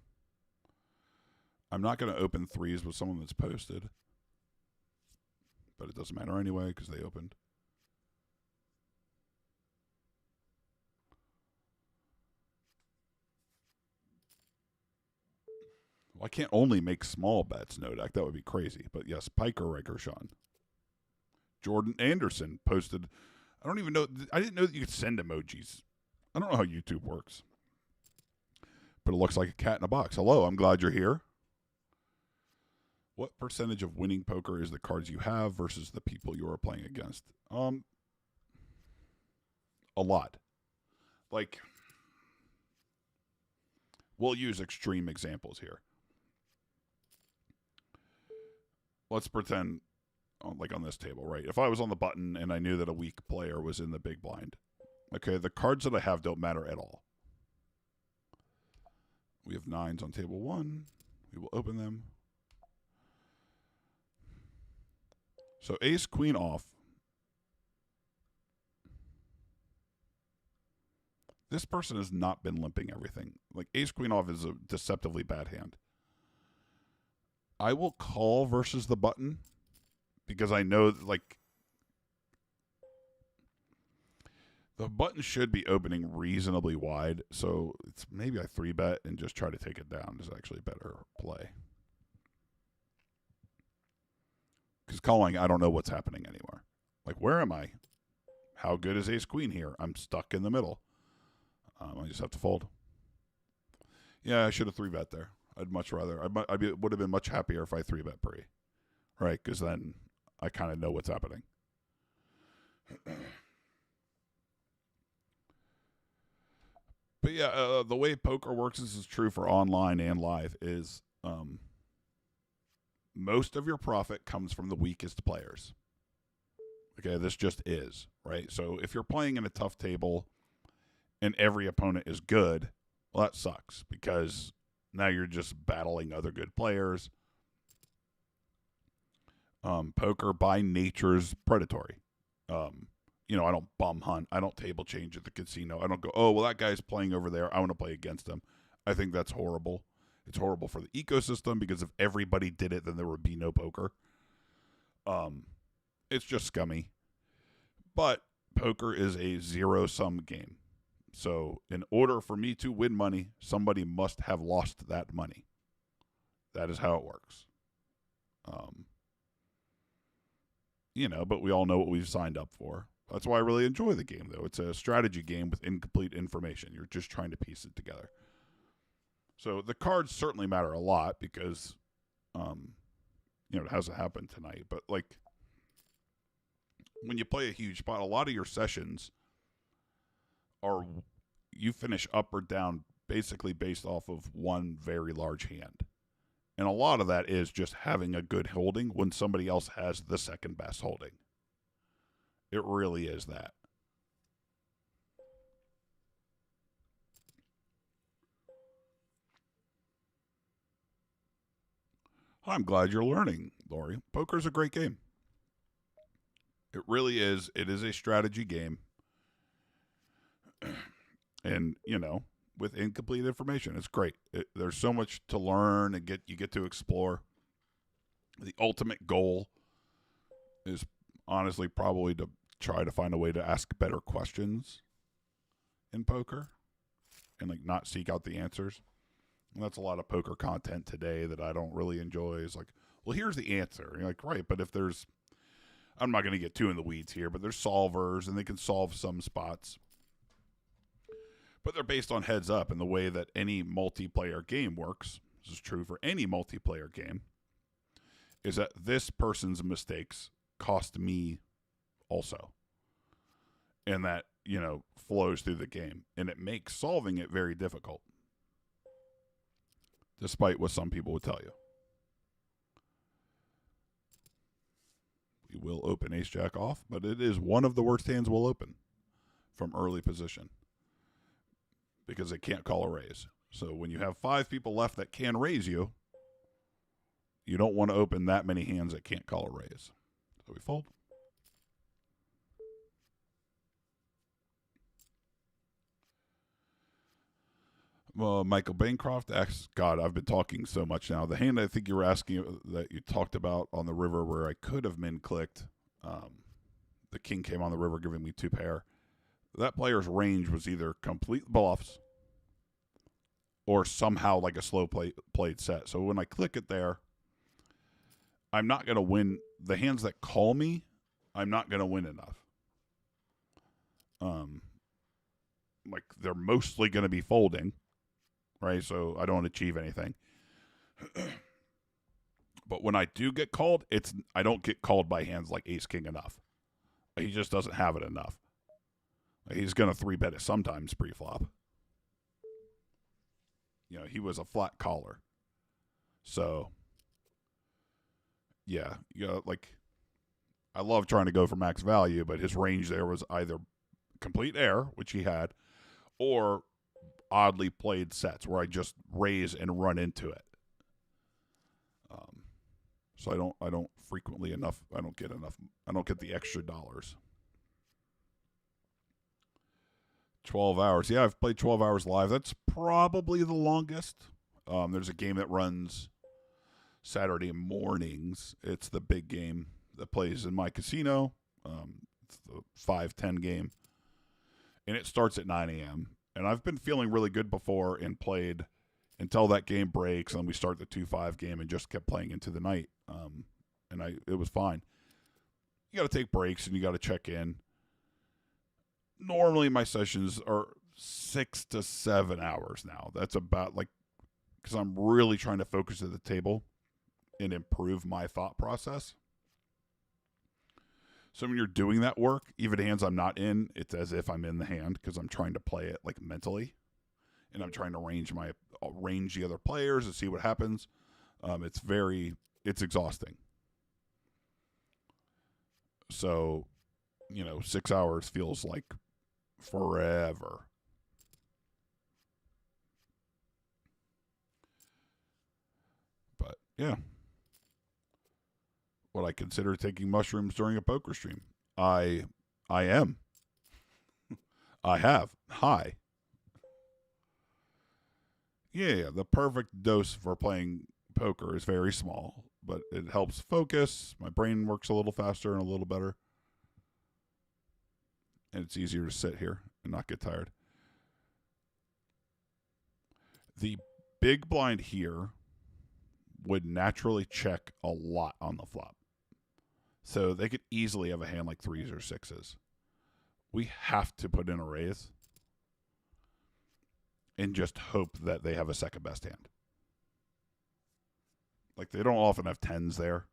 A: I'm not going to open threes with someone that's posted, but it doesn't matter anyway because they opened. Well, I can't only make small bets, no deck. That would be crazy. But yes, Pike or Riker, Sean. Jordan Anderson posted. I don't even know. I didn't know that you could send emojis. I don't know how YouTube works. But it looks like a cat in a box. Hello, I'm glad you're here. What percentage of winning poker is the cards you have versus the people you are playing against? A lot. Like, we'll use extreme examples here. Let's pretend, like on this table, right? If I was on the button and I knew that a weak player was in the big blind, okay, the cards that I have don't matter at all. We have nines on table 1. We will open them. So ace, queen off. This person has not been limping everything. Like, ace, queen off is a deceptively bad hand. I will call versus the button because I know, like, the button should be opening reasonably wide, so it's maybe I 3-bet and just try to take it down is actually a better play. Because calling, I don't know what's happening anywhere. Like, where am I? How good is ace queen here? I'm stuck in the middle. I just have to fold. Yeah, I should have 3-bet there. I'd much rather. Would have been much happier if I 3-bet pre, right? Because then I kind of know what's happening. But yeah, the way poker works, this is true for online and live, is most of your profit comes from the weakest players. Okay, this just is, right? So if you're playing in a tough table and every opponent is good, well, that sucks because now you're just battling other good players. Poker by nature is predatory. I don't bum hunt. I don't table change at the casino. I don't go, oh, well, that guy's playing over there. I want to play against him. I think that's horrible. It's horrible for the ecosystem because if everybody did it, then there would be no poker. It's just scummy. But poker is a zero-sum game. So in order for me to win money, somebody must have lost that money. That is how it works. But we all know what we've signed up for. That's why I really enjoy the game, though. It's a strategy game with incomplete information. You're just trying to piece it together. So the cards certainly matter a lot because, it hasn't happened tonight. But, when you play a huge spot, a lot of your sessions are you finish up or down basically based off of one very large hand. And a lot of that is just having a good holding when somebody else has the second best holding. It really is that. I'm glad you're learning, Lori. Poker's a great game. It really is. It is a strategy game. And, with incomplete information, it's great. There's so much to learn and you get to explore. The ultimate goal is honestly probably to try to find a way to ask better questions in poker and not seek out the answers. And that's a lot of poker content today that I don't really enjoy. Is well, here's the answer. And you're right, but if there's, I'm not going to get too in the weeds here, but there's solvers and they can solve some spots. But they're based on heads up, and the way that any multiplayer game works, this is true for any multiplayer game, is that this person's mistakes cost me also. And that, flows through the game. And it makes solving it very difficult. Despite what some people would tell you. We will open ace-jack off, but it is one of the worst hands we'll open from early position. Because they can't call a raise. So when you have 5 people left that can raise you, you don't want to open that many hands that can't call a raise. So we fold. Michael Bancroft asks, God, I've been talking so much now. The hand I think you were asking that you talked about on the river where I could have min-clicked, the king came on the river giving me 2 pair. That player's range was either complete bluffs or somehow a slow played set. So when I click it there, I'm not going to win. The hands that call me, I'm not going to win enough. They're mostly going to be folding, right? So I don't achieve anything. But when I do get called, I don't get called by hands like ace king enough. He just doesn't have it enough. He's going to 3-bet it sometimes pre-flop. He was a flat caller. So, yeah. I love trying to go for max value, but his range there was either complete air, which he had, or oddly played sets where I just raise and run into it. So I don't frequently enough. I don't get the extra dollars. 12 hours. Yeah, I've played 12 hours live. That's probably the longest. There's a game that runs Saturday mornings. It's the big game that plays in my casino. It's the 5-10 game. And it starts at 9 a.m. And I've been feeling really good before and played until that game breaks. And we start the 2-5 game and just kept playing into the night. It was fine. You got to take breaks and you got to check in. Normally my sessions are 6 to 7 hours now. That's about because I'm really trying to focus at the table and improve my thought process. So when you're doing that work, even hands I'm not in, it's as if I'm in the hand because I'm trying to play it mentally, and I'm trying to range the other players and see what happens. It's exhausting. So, 6 hours feels like forever. But yeah. Would I consider taking mushrooms during a poker stream? I am. I have. Hi. Yeah, the perfect dose for playing poker is very small, but it helps focus. My brain works a little faster and a little better. And it's easier to sit here and not get tired. The big blind here would naturally check a lot on the flop. So they could easily have a hand like 3s or 6s. We have to put in a raise and just hope that they have a second best hand. Like, they don't often have 10s there.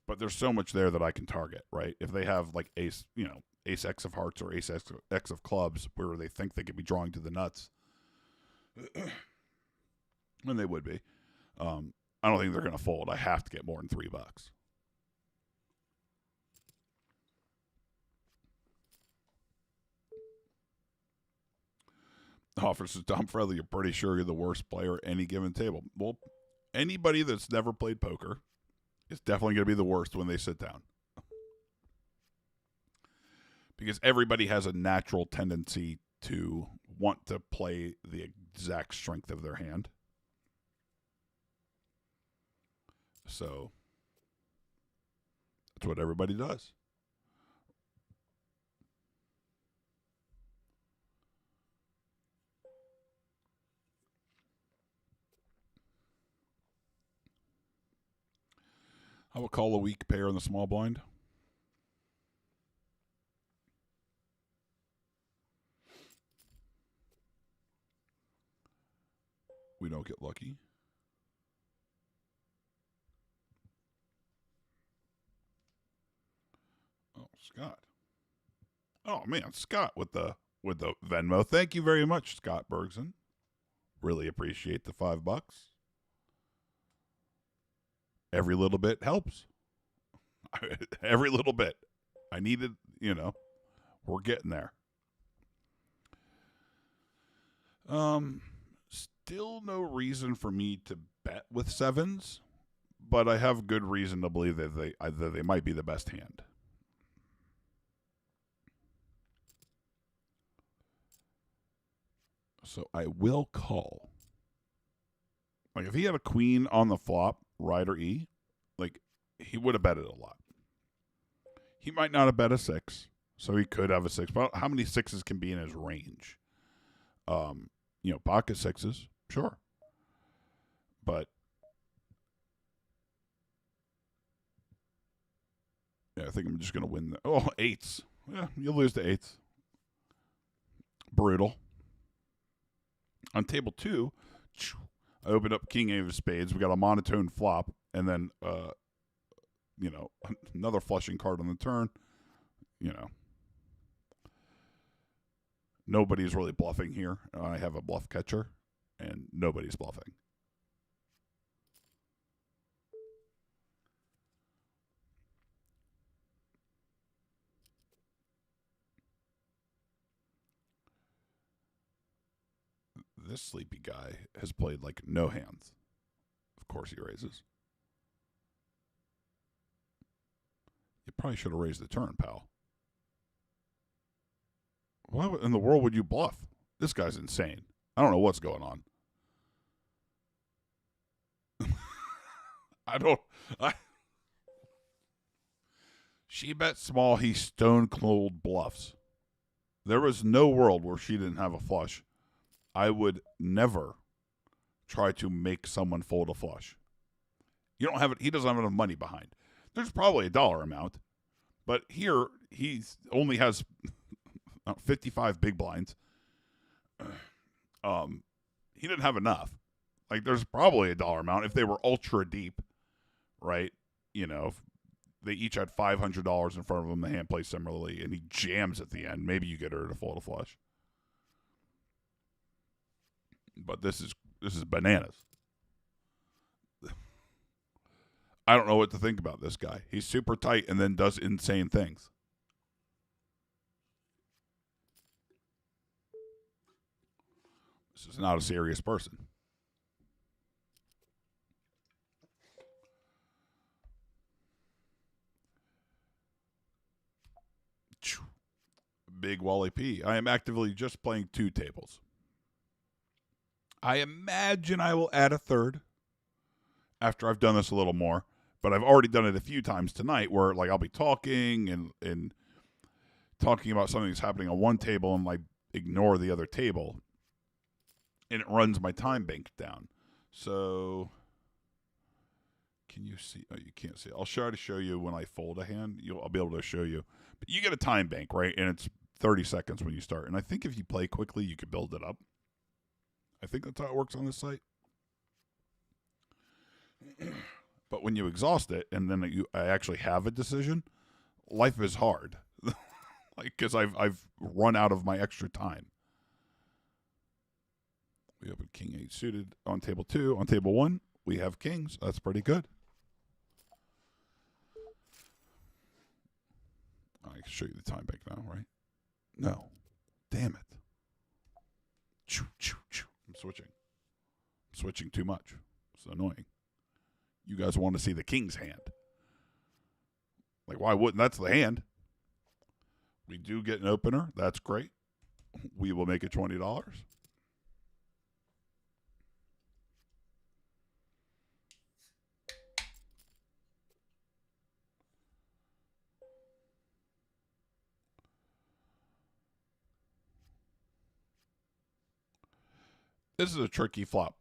A: But there's so much there that I can target, right? If they have like ace X of hearts or ace X of clubs where they think they could be drawing to the nuts, and they would be. I don't think they're going to fold. I have to get more than $3. Offer says, Tom Friendly, you're pretty sure you're the worst player at any given table. Well, anybody that's never played poker is definitely going to be the worst when they sit down. Because everybody has a natural tendency to want to play the exact strength of their hand. So that's what everybody does. I will call a weak pair in the small blind. We don't get lucky. Oh, Scott. Oh man, Scott with the Venmo. Thank you very much, Scott Bergson. Really appreciate the $5. Every little bit helps. Every little bit. I needed, we're getting there. Still no reason for me to bet with 7s, but I have good reason to believe that they might be the best hand. So I will call. Like, if he had a queen on the flop, rider E, like, he would have betted a lot. He might not have bet a 6, so he could have a 6. But how many 6s can be in his range? Pocket 6s, sure. But, yeah, I think I'm just going to win. 8s. Yeah, you'll lose to 8s. Brutal. On table 2, I opened up King 8 of spades. We got a monotone flop, and then, another flushing card on the turn. Nobody's really bluffing here. I have a bluff catcher, and nobody's bluffing. This sleepy guy has played like no hands. Of course he raises. You probably should have raised the turn, pal. Why in the world would you bluff? This guy's insane. I don't know what's going on. She bet small, he stone cold bluffs. There was no world where she didn't have a flush. I would never try to make someone fold a flush. You don't have it. He doesn't have enough money behind. There's probably a dollar amount, but here he only has 55 big blinds. He didn't have enough. Like, there's probably a dollar amount if they were ultra deep, right? If they each had $500 in front of them. The hand plays similarly, and he jams at the end. Maybe you get her to fold a flush. But this is bananas. I don't know what to think about this guy. He's super tight and then does insane things. This is not a serious person. Big Wally P. I am actively just playing 2 tables. I imagine I will add a third. after I've done this a little more, but I've already done it a few times tonight where like I'll be talking and talking about something that's happening on one table and like ignore the other table, and it runs my time bank down. So can you see? Oh, you can't see. I'll try to show you when I fold a hand. I'll be able to show you. But you get a time bank, right? And it's 30 seconds when you start. And I think if you play quickly, you can build it up. I think that's how it works on this site. But when you exhaust it and then I actually have a decision, life is hard. Like, because I've run out of my extra time. We have a king 8 suited on table 2. On table 1, we have kings. That's pretty good. I can show you the time bank now, right? No. Damn it. I'm switching. I'm switching too much. It's annoying. You guys want to see the king's hand. Like, why wouldn't? That's the hand. We do get an opener. That's great. We will make it $20. This is a tricky flop.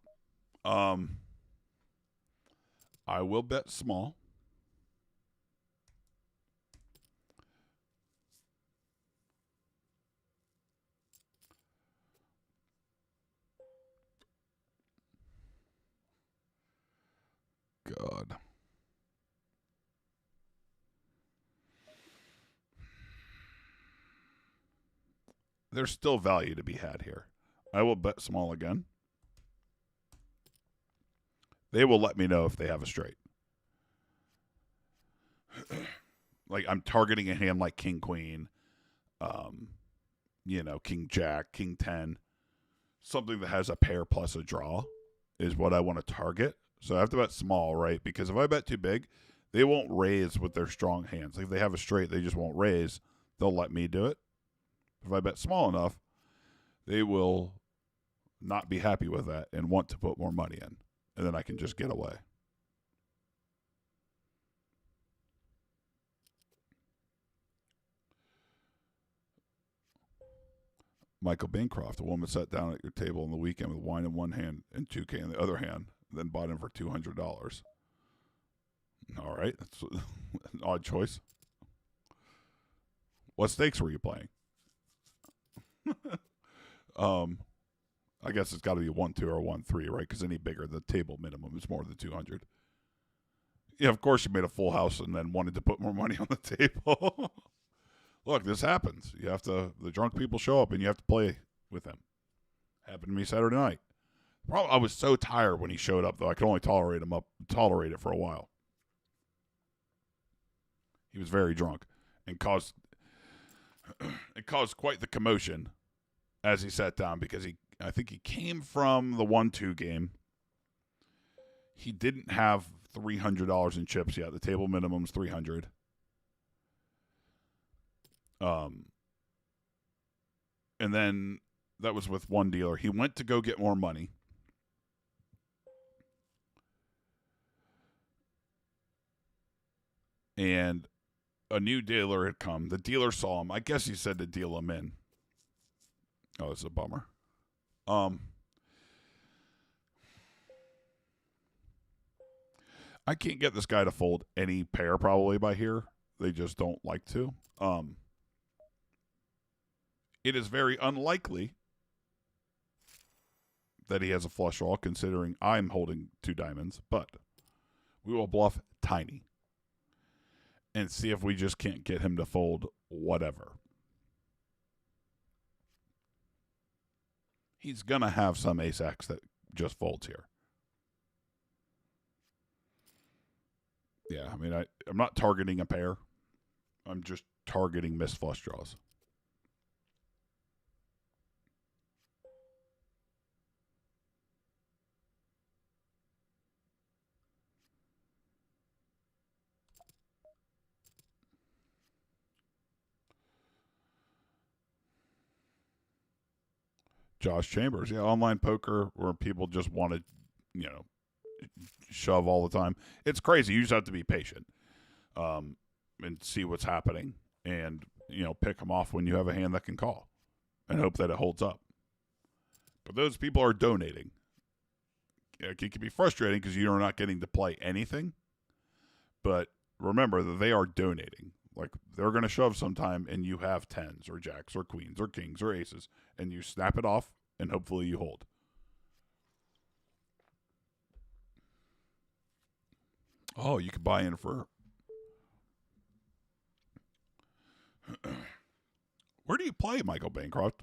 A: I will bet small. God. There's still value to be had here. I will bet small again. They will let me know if they have a straight. Like, I'm targeting a hand like king queen, king jack, king 10. Something that has a pair plus a draw is what I want to target. So I have to bet small, right? Because if I bet too big, they won't raise with their strong hands. Like, if they have a straight, they just won't raise. They'll let me do it. If I bet small enough, they will not be happy with that and want to put more money in. And then I can just get away. Michael Bancroft, a woman sat down at your table on the weekend with wine in one hand and $2K in the other hand, then bought him for $200. All right, that's an odd choice. What stakes were you playing? I guess it's got to be 1-2 or 1-3, right? Because any bigger, the table minimum is more than 200. Yeah, of course you made a full house and then wanted to put more money on the table. Look, this happens. The drunk people show up and you have to play with them. Happened to me Saturday night. I was so tired when he showed up, though. I could only tolerate it for a while. He was very drunk and caused quite the commotion as he sat down because I think he came from the 1-2 game. He didn't have $300 in chips yet. The table minimum's $300. And then that was with one dealer. He went to go get more money. And a new dealer had come. The dealer saw him. I guess he said to deal him in. Oh, it's a bummer. I can't get this guy to fold any pair probably by here. They just don't like to. It is very unlikely that he has a flush draw, considering I'm holding 2 diamonds, but we will bluff tiny and see if we just can't get him to fold whatever. He's going to have some ace-x that just folds here. Yeah, I mean, I'm not targeting a pair. I'm just targeting missed flush draws. Josh Chambers, yeah, online poker where people just want to, shove all the time. It's crazy. You just have to be patient, and see what's happening, and pick them off when you have a hand that can call, and hope that it holds up. But those people are donating. It can be frustrating because you're not getting to play anything. But remember that they are donating. Like, they're going to shove sometime, and you have tens or jacks or queens or kings or aces, and you snap it off, and hopefully you hold. Oh, you could buy in for... Where do you play, Michael Bancroft?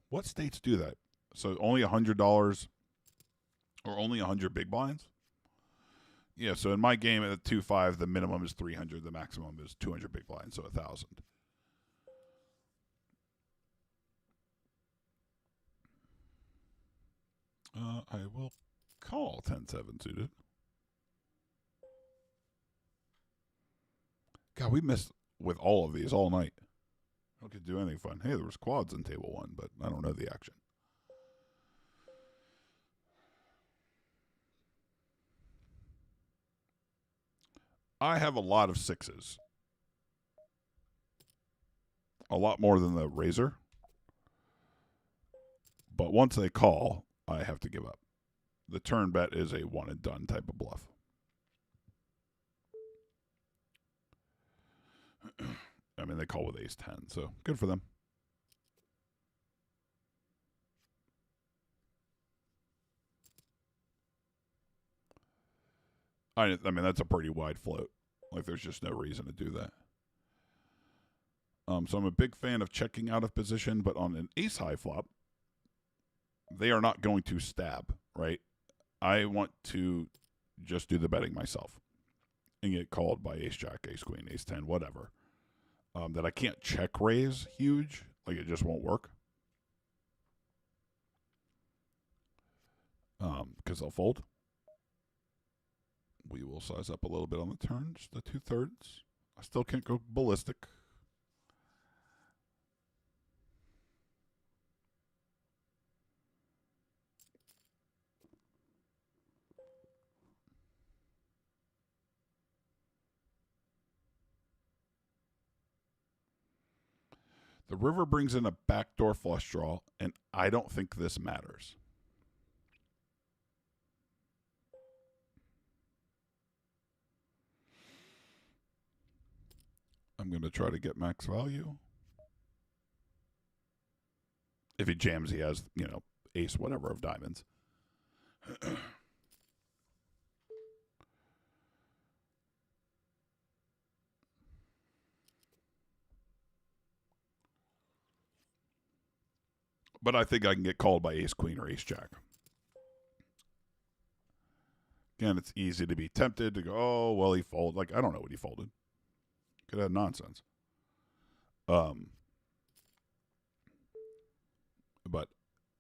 A: What states do that? So only $100 or only 100 big blinds? Yeah, so in my game at 2-5, the minimum is 300, the maximum is 200 big blinds, so 1,000. I will call 10-7 suited. God, we missed with all of these all night. I could do anything fun. Hey, there was quads in table 1, but I don't know the action. I have a lot of sixes. A lot more than the razor. But once they call, I have to give up. The turn bet is a one and done type of bluff. I mean, they call with ace-10, so good for them. I mean, that's a pretty wide float. Like, there's just no reason to do that. So I'm a big fan of checking out of position, but on an ace-high flop, they are not going to stab, right? I want to just do the betting myself and get called by ace-jack, ace-queen, ace-10, whatever. That I can't check raise huge. Like, it just won't work. Because they'll fold. We will size up a little bit on the turn, just the 2/3. I still can't go ballistic. The river brings in a backdoor flush draw, and I don't think this matters. I'm going to try to get max value. If he jams, he has, ace whatever of diamonds. But I think I can get called by ace-queen or ace-jack. Again, it's easy to be tempted to go, oh, well, he folded. Like, I don't know what he folded. Could have nonsense. But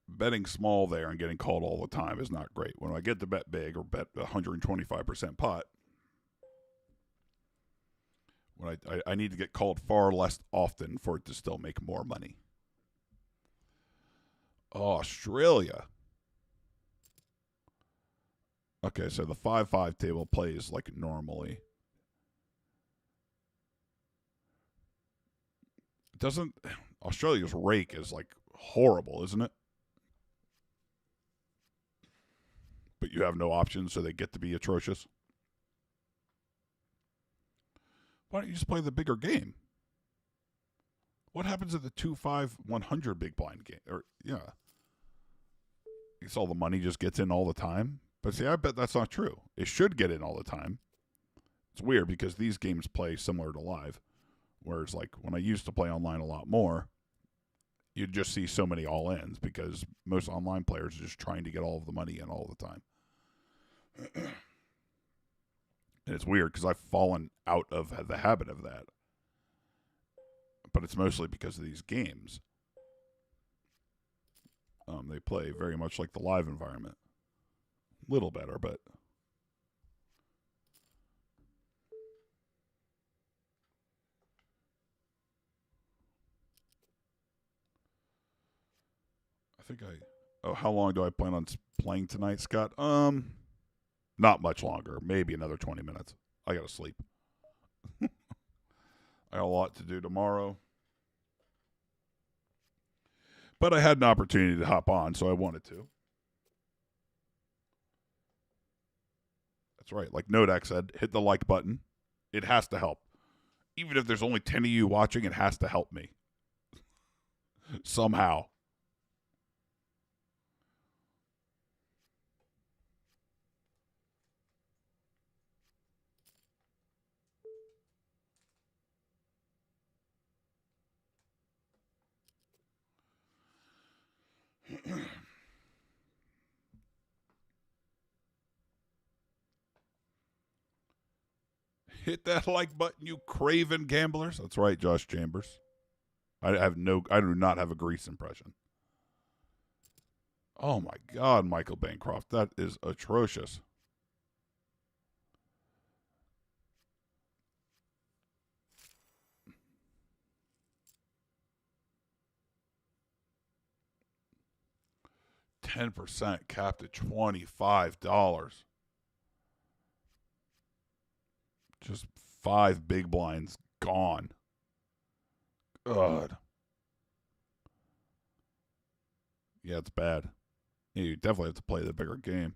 A: betting small there and getting called all the time is not great. When I get to bet big or bet 125% pot, when I need to get called far less often for it to still make more money. Oh, Australia. Okay, so the 5-5 table plays like normally. Doesn't Australia's rake is like horrible, isn't it? But you have no options, so they get to be atrocious. Why don't you just play the bigger game? What happens at the 2-5-100 big blind game? Or yeah, you saw the money just gets in all the time. But see, I bet that's not true. It should get in all the time. It's weird because these games play similar to live, whereas like when I used to play online a lot more, you'd just see so many all-ins because most online players are just trying to get all of the money in all the time. And it's weird because I've fallen out of the habit of that. But it's mostly because of these games. They play very much like the live environment. Little better, but... I think Oh, how long do I plan on playing tonight, Scott? Not much longer. Maybe another 20 minutes. I got to sleep. I got a lot to do tomorrow. But I had an opportunity to hop on, so I wanted to. That's right. Like Nodak said, hit the like button. It has to help. Even if there's only 10 of you watching, it has to help me. Somehow. Hit that like button, you craven gamblers. That's right, Josh Chambers. I do not have a Grease impression. Oh my God, Michael Bancroft. That is atrocious. $10% capped at $25. Just 5 big blinds gone. God. Yeah, it's bad. You definitely have to play the bigger game.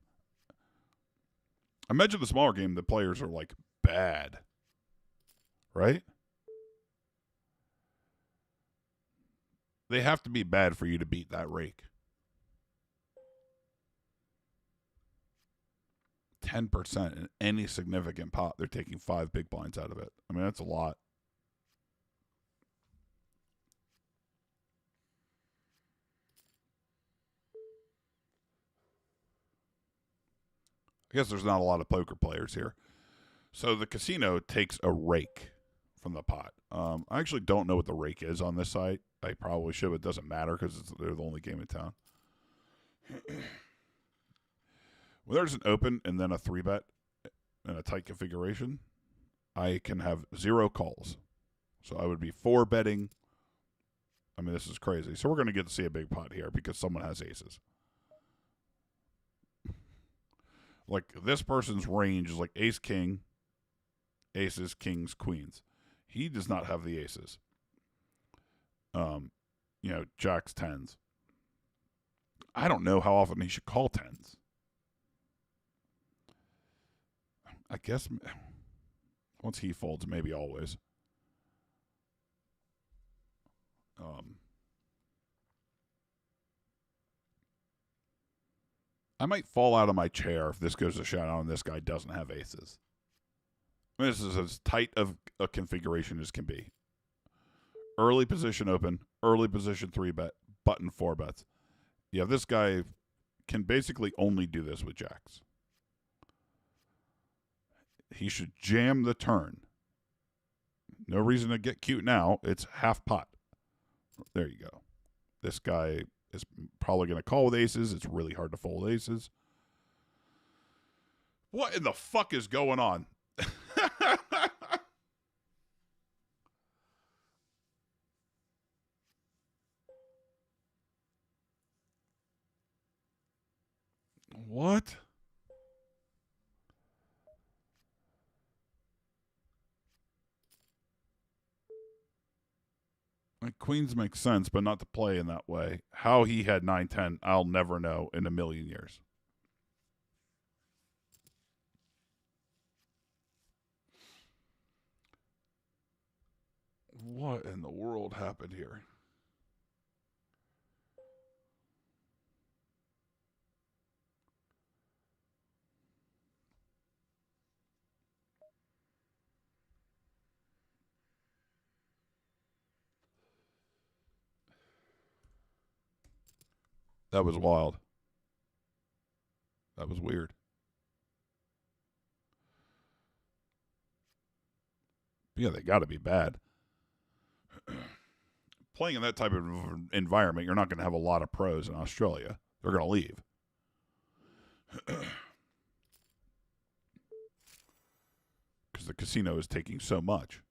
A: I mentioned the smaller game, the players are like bad. Right? They have to be bad for you to beat that rake. 10% in any significant pot, they're taking 5 big blinds out of it. I mean, that's a lot. I guess there's not a lot of poker players here. So the casino takes a rake from the pot. I actually don't know what the rake is on this site. I probably should, but it doesn't matter because they're the only game in town. When there's an open and then a 3-bet in a tight configuration, I can have 0 calls. So I would be 4-betting. I mean, this is crazy. So we're going to get to see a big pot here because someone has aces. Like, this person's range is like ace-king, aces, kings, queens. He does not have the aces. Jacks, tens. I don't know how often he should call tens. I guess once he folds, maybe always. I might fall out of my chair if this goes to shutdown and this guy doesn't have aces. I mean, this is as tight of a configuration as can be. Early position open, early position 3-bet, button 4-bets. Yeah, this guy can basically only do this with jacks. He should jam the turn. No reason to get cute now. It's half pot. There you go. This guy is probably going to call with aces. It's really hard to fold aces. What in the fuck is going on? What? Like, queens make sense, but not to play in that way. How he had 9-10, I'll never know in a million years. What in the world happened here? That was wild. That was weird. Yeah, they got to be bad. Playing in that type of environment, you're not going to have a lot of pros in Australia. They're going to leave. Because the casino is taking so much.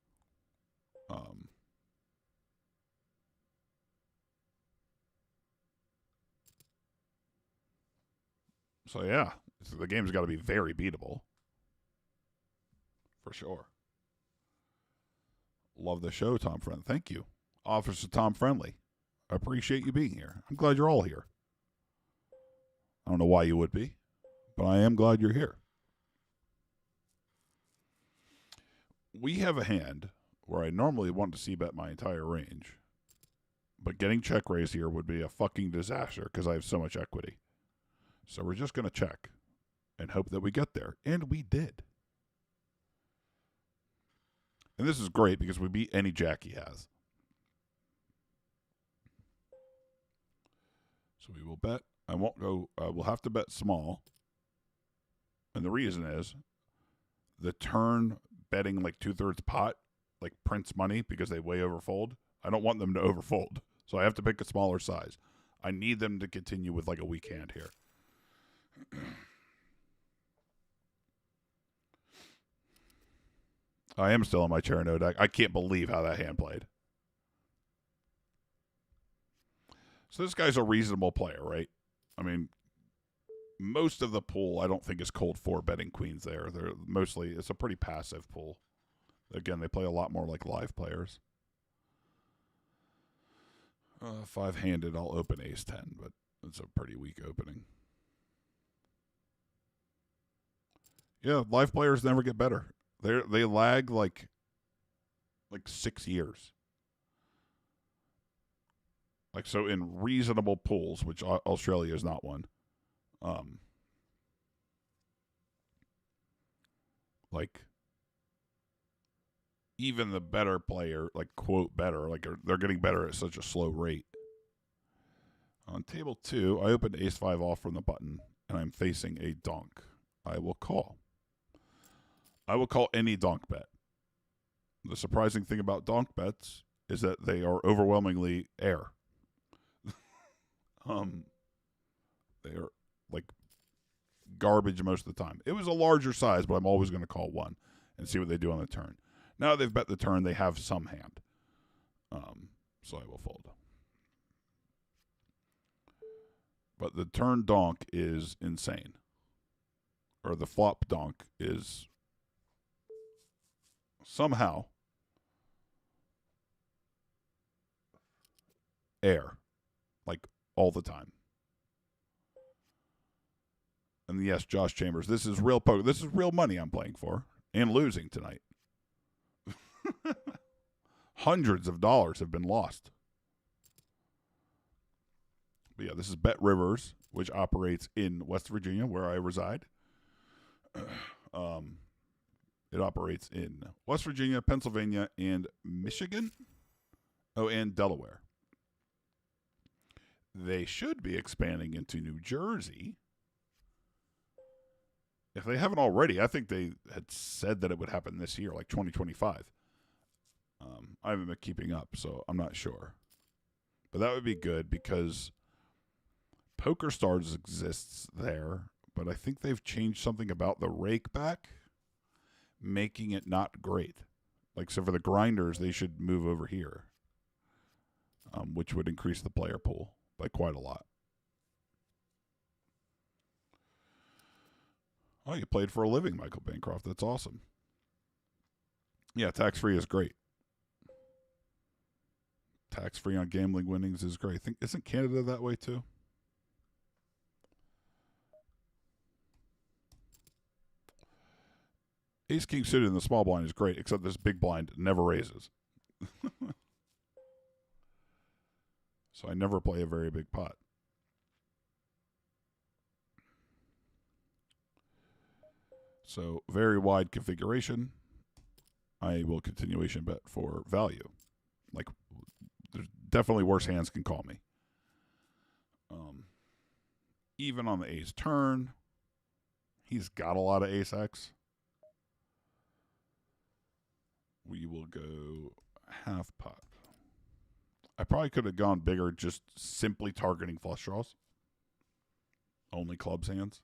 A: So, yeah, So the game's got to be very beatable. For sure. Love the show, Tom Friendly. Thank you. Officer Tom Friendly. I appreciate you being here. I'm glad you're all here. I don't know why you would be, but I am glad you're here. We have a hand where I normally want to c-bet my entire range, but getting check raised here would be a fucking disaster because I have so much equity. So we're just going to check and hope that we get there. And we did. And this is great because we beat any jack he has. So we will bet. I won't go. We'll have to bet small. And the reason is the turn betting like 2/3 pot, like prints money because they way overfold. I don't want them to overfold. So I have to pick a smaller size. I need them to continue with like a weak hand here. I am still in my chair no deck. I can't believe how that hand played. So this guy's a reasonable player, right? I mean, most of the pool I don't think is cold for betting queens there. They're mostly, it's a pretty passive pool. Again, they play a lot more like live players. 5-handed, I'll open ace-10, but it's a pretty weak opening. Yeah, live players never get better. They lag like 6 years. Like, so in reasonable pools, which Australia is not one, like even the better player, like quote better, like they're getting better at such a slow rate. On table 2, I opened ace-5 off from the button, and I'm facing a donk. I will call. I will call any donk bet. The surprising thing about donk bets is that they are overwhelmingly air. They are like garbage most of the time. It was a larger size, but I'm always going to call one and see what they do on the turn. Now they've bet the turn, they have some hand. So I will fold. But the turn donk is insane. Or the flop donk is somehow air. Like all the time. And yes, Josh Chambers, this is real poker. This is real money I'm playing for and losing tonight. Hundreds of dollars have been lost. But yeah, this is Bet Rivers, which operates in West Virginia, where I reside. It operates in West Virginia, Pennsylvania, and Michigan. Oh, and Delaware. They should be expanding into New Jersey. If they haven't already, I think they had said that it would happen this year, like 2025. I haven't been keeping up, so I'm not sure. But that would be good because Poker Stars exists there, but I think they've changed something about the rake back, making it not great. Like, so for the grinders, they should move over here, which would increase the player pool by quite a lot. Oh, you played for a living, Michael Bancroft. That's awesome. Yeah, tax-free is great. Tax-free on gambling winnings is great. I think, isn't Canada that way too? Ace-King suited in the small blind is great, except this big blind never raises. So I never play a very big pot. So very wide configuration. I will continuation bet for value. Like, there's definitely worse hands can call me. Even on the ace turn, he's got a lot of ace X. We will go half pot. I probably could have gone bigger, just simply targeting flush draws. Only clubs hands.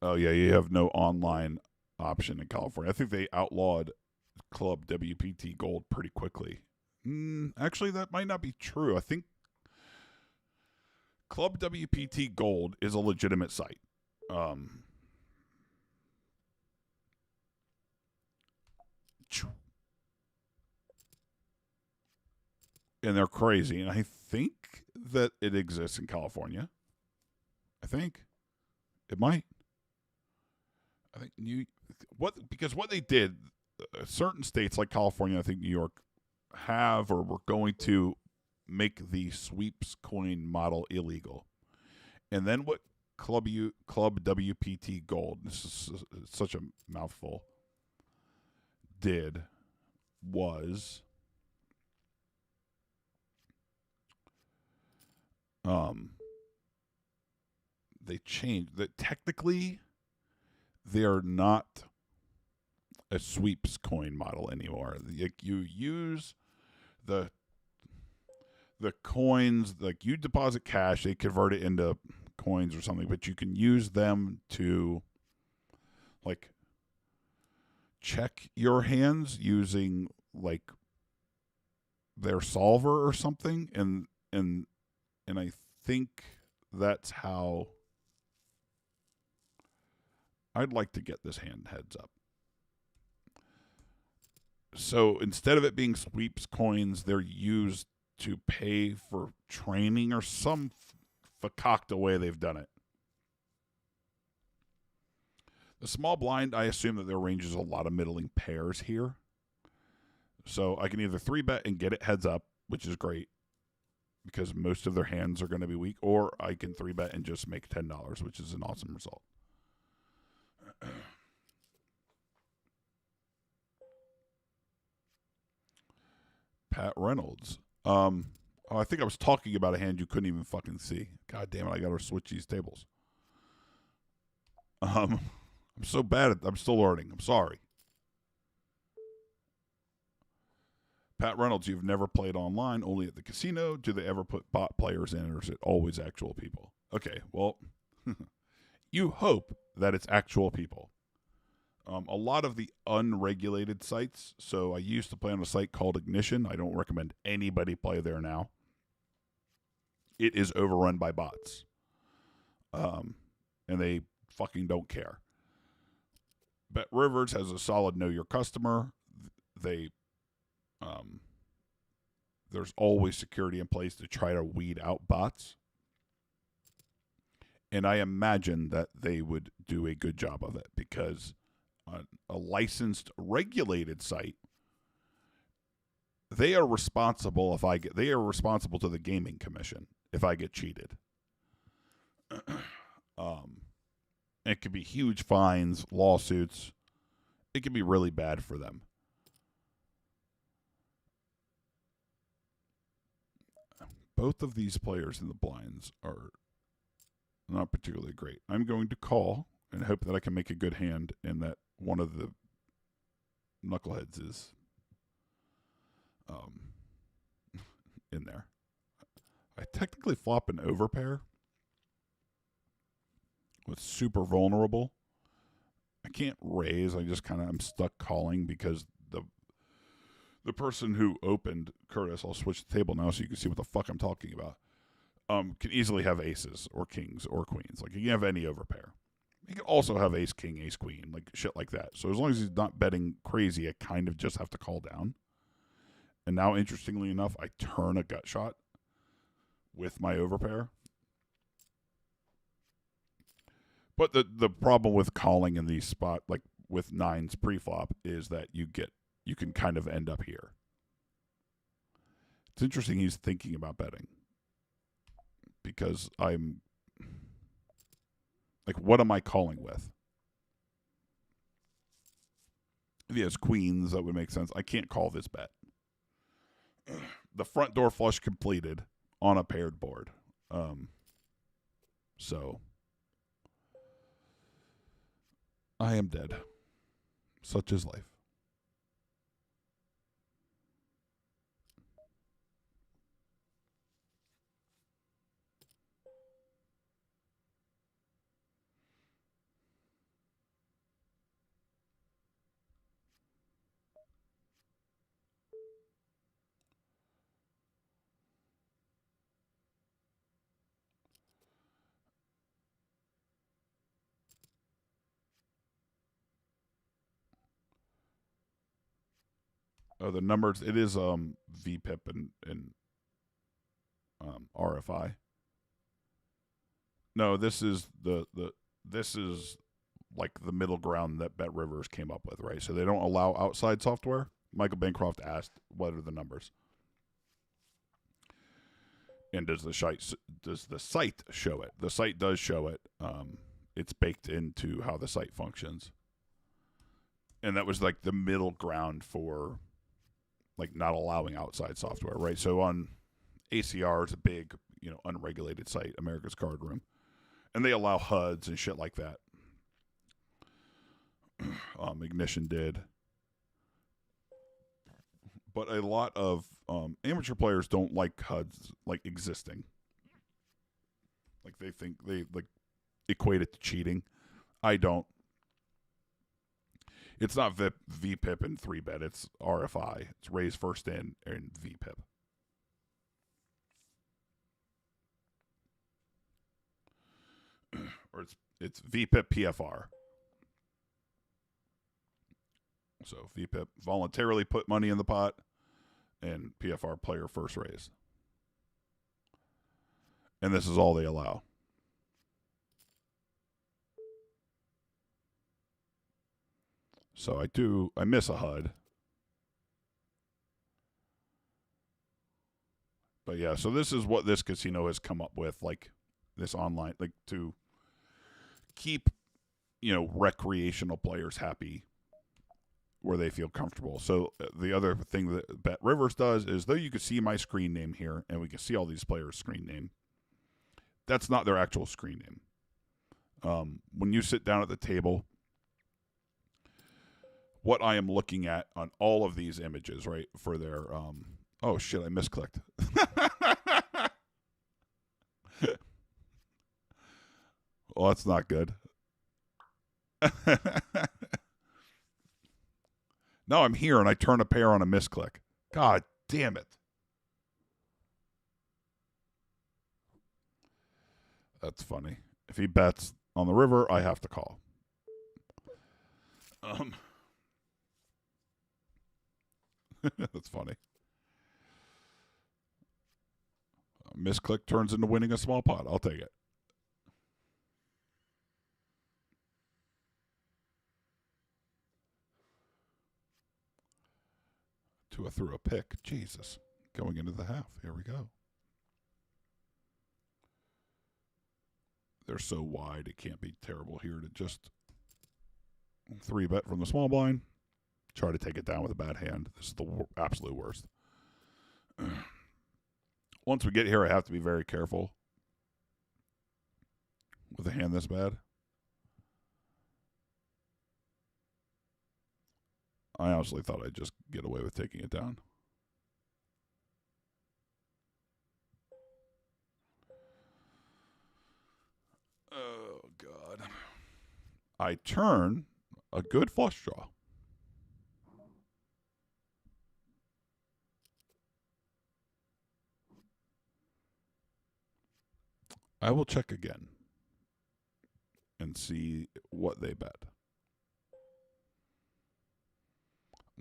A: Oh, yeah, you have no online option in California. I think they outlawed Club WPT Gold pretty quickly. Actually, that might not be true. I think Club WPT Gold is a legitimate site. And they're crazy. And I think that it exists in California. I think it might. I think because what they did, certain states like California, I think New York, have or were going to make the sweeps coin model illegal. And then what Club WPT Gold, this is such a mouthful, did was they changed that. Technically they're not a sweeps coin model anymore. You use the coins, like you deposit cash, they convert it into coins or something, but you can use them to like check your hands using like their solver or something, and I think that's how I'd like to get this hand heads up. So instead of it being sweeps coins, they're used to pay for training or some fakakta way they've done it. The small blind, I assume that there ranges a lot of middling pairs here. So I can either 3-bet and get it heads up, which is great, because most of their hands are going to be weak, or I can 3-bet and just make $10, which is an awesome result. Pat Reynolds. I think I was talking about a hand you couldn't even fucking see. God damn it, I got to switch these tables. I'm so bad at I'm still learning. I'm sorry. Pat Reynolds, you've never played online, only at the casino. Do they ever put bot players in, or is it always actual people? Okay, well, you hope that it's actual people. A lot of the unregulated sites, so I used to play on a site called Ignition. I don't recommend anybody play there now. It is overrun by bots. And they fucking don't care. Bet Rivers has a solid know your customer. There's always security in place to try to weed out bots. And I imagine that they would do a good job of it, because on a licensed, regulated site, they are responsible they are responsible to the gaming commission if I get cheated. It could be huge fines, lawsuits. It could be really bad for them. Both of these players in the blinds are not particularly great. I'm going to call and hope that I can make a good hand and that one of the knuckleheads is in there. I technically flop an overpair with super vulnerable. I can't raise. I just I'm stuck calling because the person who opened, Curtis, I'll switch the table now so you can see what the fuck I'm talking about, can easily have aces or kings or queens. Like, you can have any overpair. He can also have ace, king, ace, queen, like shit like that. So as long as he's not betting crazy, I kind of just have to call down. And now, interestingly enough, I turn a gut shot with my overpair. But the problem with calling in these spot, like with nines pre-flop, is that you can kind of end up here. It's interesting he's thinking about betting, because I'm like, what am I calling with? If he has queens, that would make sense. I can't call this bet. The front door flush completed on a paired board. So I am dead. Such is life. Oh, the numbers. It is VPIP and RFI. No, this is this is like the middle ground that Bet Rivers came up with, right? So they don't allow outside software. Michael Bancroft asked, "What are the numbers?" And does the site show it? The site does show it. It's baked into how the site functions, and that was like the middle ground for like not allowing outside software, right? So on ACR is a big, unregulated site, America's Card Room, and they allow HUDs and shit like that. Ignition did, but a lot of amateur players don't like HUDs like existing. Like they think they like equate it to cheating. I don't. It's not VPIP and 3-bet. It's RFI. It's raise first in and VPIP. Or it's VPIP PFR. So VPIP voluntarily put money in the pot, and PFR player first raise. And this is all they allow. So I miss a HUD. But yeah, so this is what this casino has come up with, like this online, like to keep, recreational players happy where they feel comfortable. So the other thing that Bet Rivers does is, though you can see my screen name here and we can see all these players' screen name, that's not their actual screen name. When you sit down at the table, what I am looking at on all of these images, right, for their oh shit, I misclicked. Well, that's not good. No, I'm here and I turn a pair on a misclick. God damn it. That's funny. If he bets on the river, I have to call. That's funny. A misclick turns into winning a small pot. I'll take it. Tua threw a pick. Jesus. Going into the half. Here we go. They're so wide, it can't be terrible here to just 3-bet from the small blind. Try to take it down with a bad hand. This is the absolute worst. Once we get here, I have to be very careful with a hand this bad. I honestly thought I'd just get away with taking it down. Oh, God. I turn a good flush draw. I will check again and see what they bet.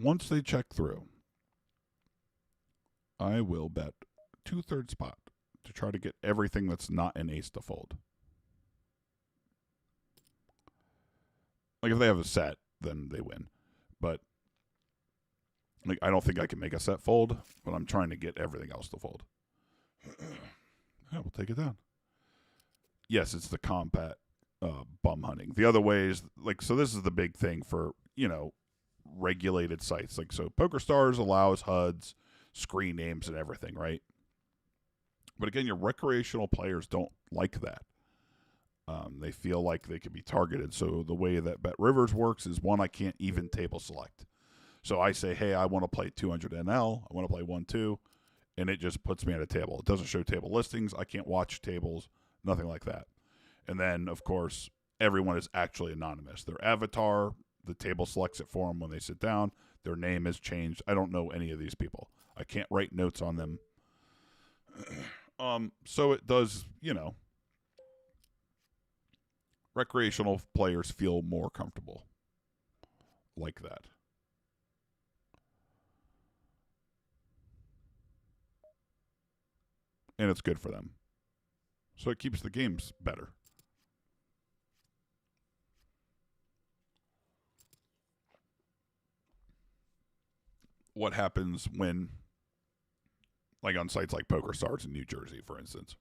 A: Once they check through, I will bet 2/3 pot to try to get everything that's not an ace to fold. Like if they have a set, then they win. But like I don't think I can make a set fold, but I'm trying to get everything else to fold. Yeah, we'll take it down. Yes, it's the compat bum hunting. The other way is like, so this is the big thing for, regulated sites. Like, so PokerStars allows HUDs, screen names, and everything, right? But again, your recreational players don't like that. They feel like they can be targeted. So the way that Bet Rivers works is, one, I can't even table select. So I say, hey, I want to play 200 NL. I want to play 1-2. And it just puts me at a table. It doesn't show table listings. I can't watch tables, nothing like that. And then, of course, everyone is actually anonymous. Their avatar, the table selects it for them when they sit down. Their name is changed. I don't know any of these people. I can't write notes on them. So it does, recreational players feel more comfortable like that. and it's good for them. So it keeps the games better. What happens when, like on sites like PokerStars in New Jersey, for instance,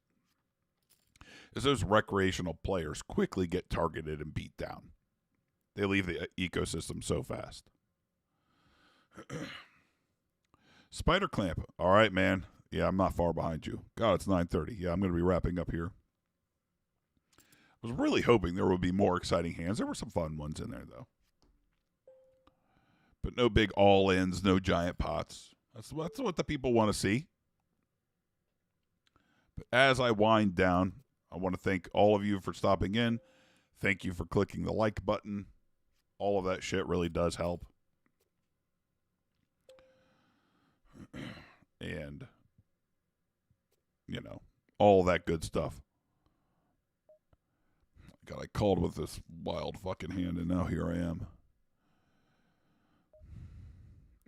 A: is those recreational players quickly get targeted and beat down. They leave the ecosystem so fast. Spider Clamp. All right, man. Yeah, I'm not far behind you. God, it's 9:30. Yeah, I'm going to be wrapping up here. I was really hoping there would be more exciting hands. There were some fun ones in there, though. But no big all-ins, no giant pots. That's what the people want to see. But as I wind down, I want to thank all of you for stopping in. Thank you for clicking the like button. All of that shit really does help. And, you know, all that good stuff. God, I called with this wild fucking hand, and now here I am.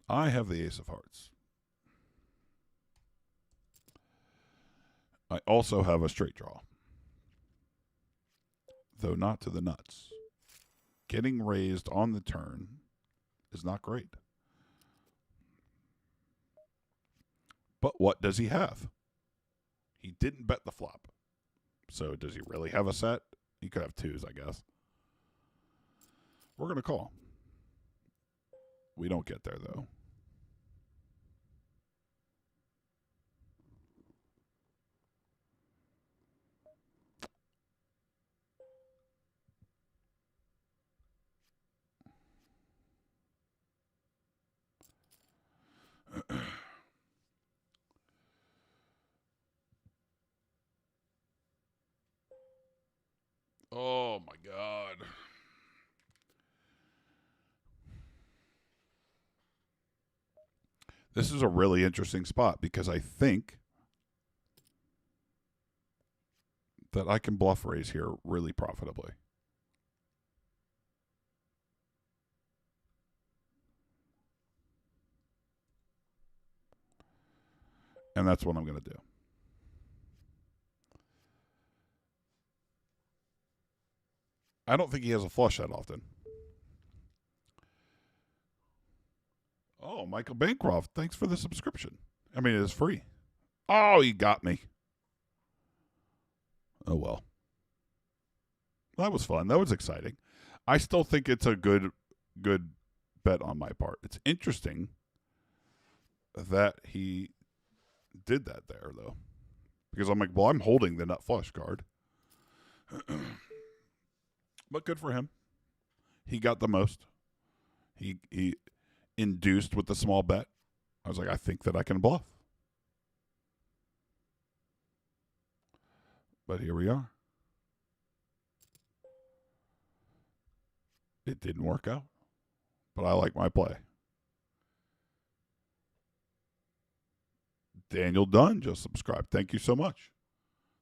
A: I have the Ace of Hearts. I also have a straight draw. Though not to the nuts. Getting raised on the turn is not great. But what does he have? He didn't bet the flop. So does he really have a set? He could have twos, I guess. We're going to call. We don't get there, though. Oh, my God. This is a really interesting spot because I think that I can bluff raise here really profitably. And that's what I'm going to do. I don't think he has a flush that often. Oh, Michael Bancroft, thanks for the subscription. I mean, it is free. Oh, he got me. Oh, well. That was fun. That was exciting. I still think it's a good bet on my part. It's interesting that he did that there, though. Because I'm like, well, I'm holding the nut flush card. But good for him. He got the most. He induced with the small bet. I was like, I think that I can bluff. But here we are. It didn't work out. But I like my play. Daniel Dunn just subscribed. Thank you so much.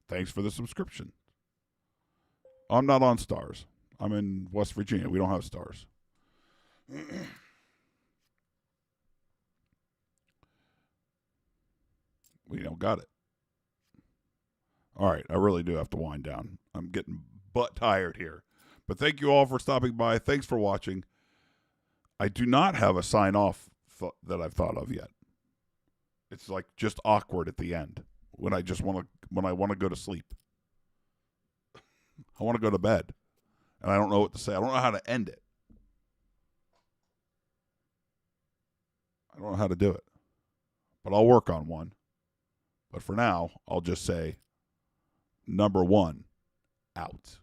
A: Thanks for the subscription. I'm not on Stars. I'm in West Virginia. We don't have Stars. We don't got it. All right. I really do have to wind down. I'm getting butt tired here. But thank you all for stopping by. Thanks for watching. I do not have a sign off that I've thought of yet. It's like just awkward at the end when I want to go to sleep. I want to go to bed. And I don't know what to say. I don't know how to end it. I don't know how to do it. But I'll work on one. But for now, I'll just say, number 1, out.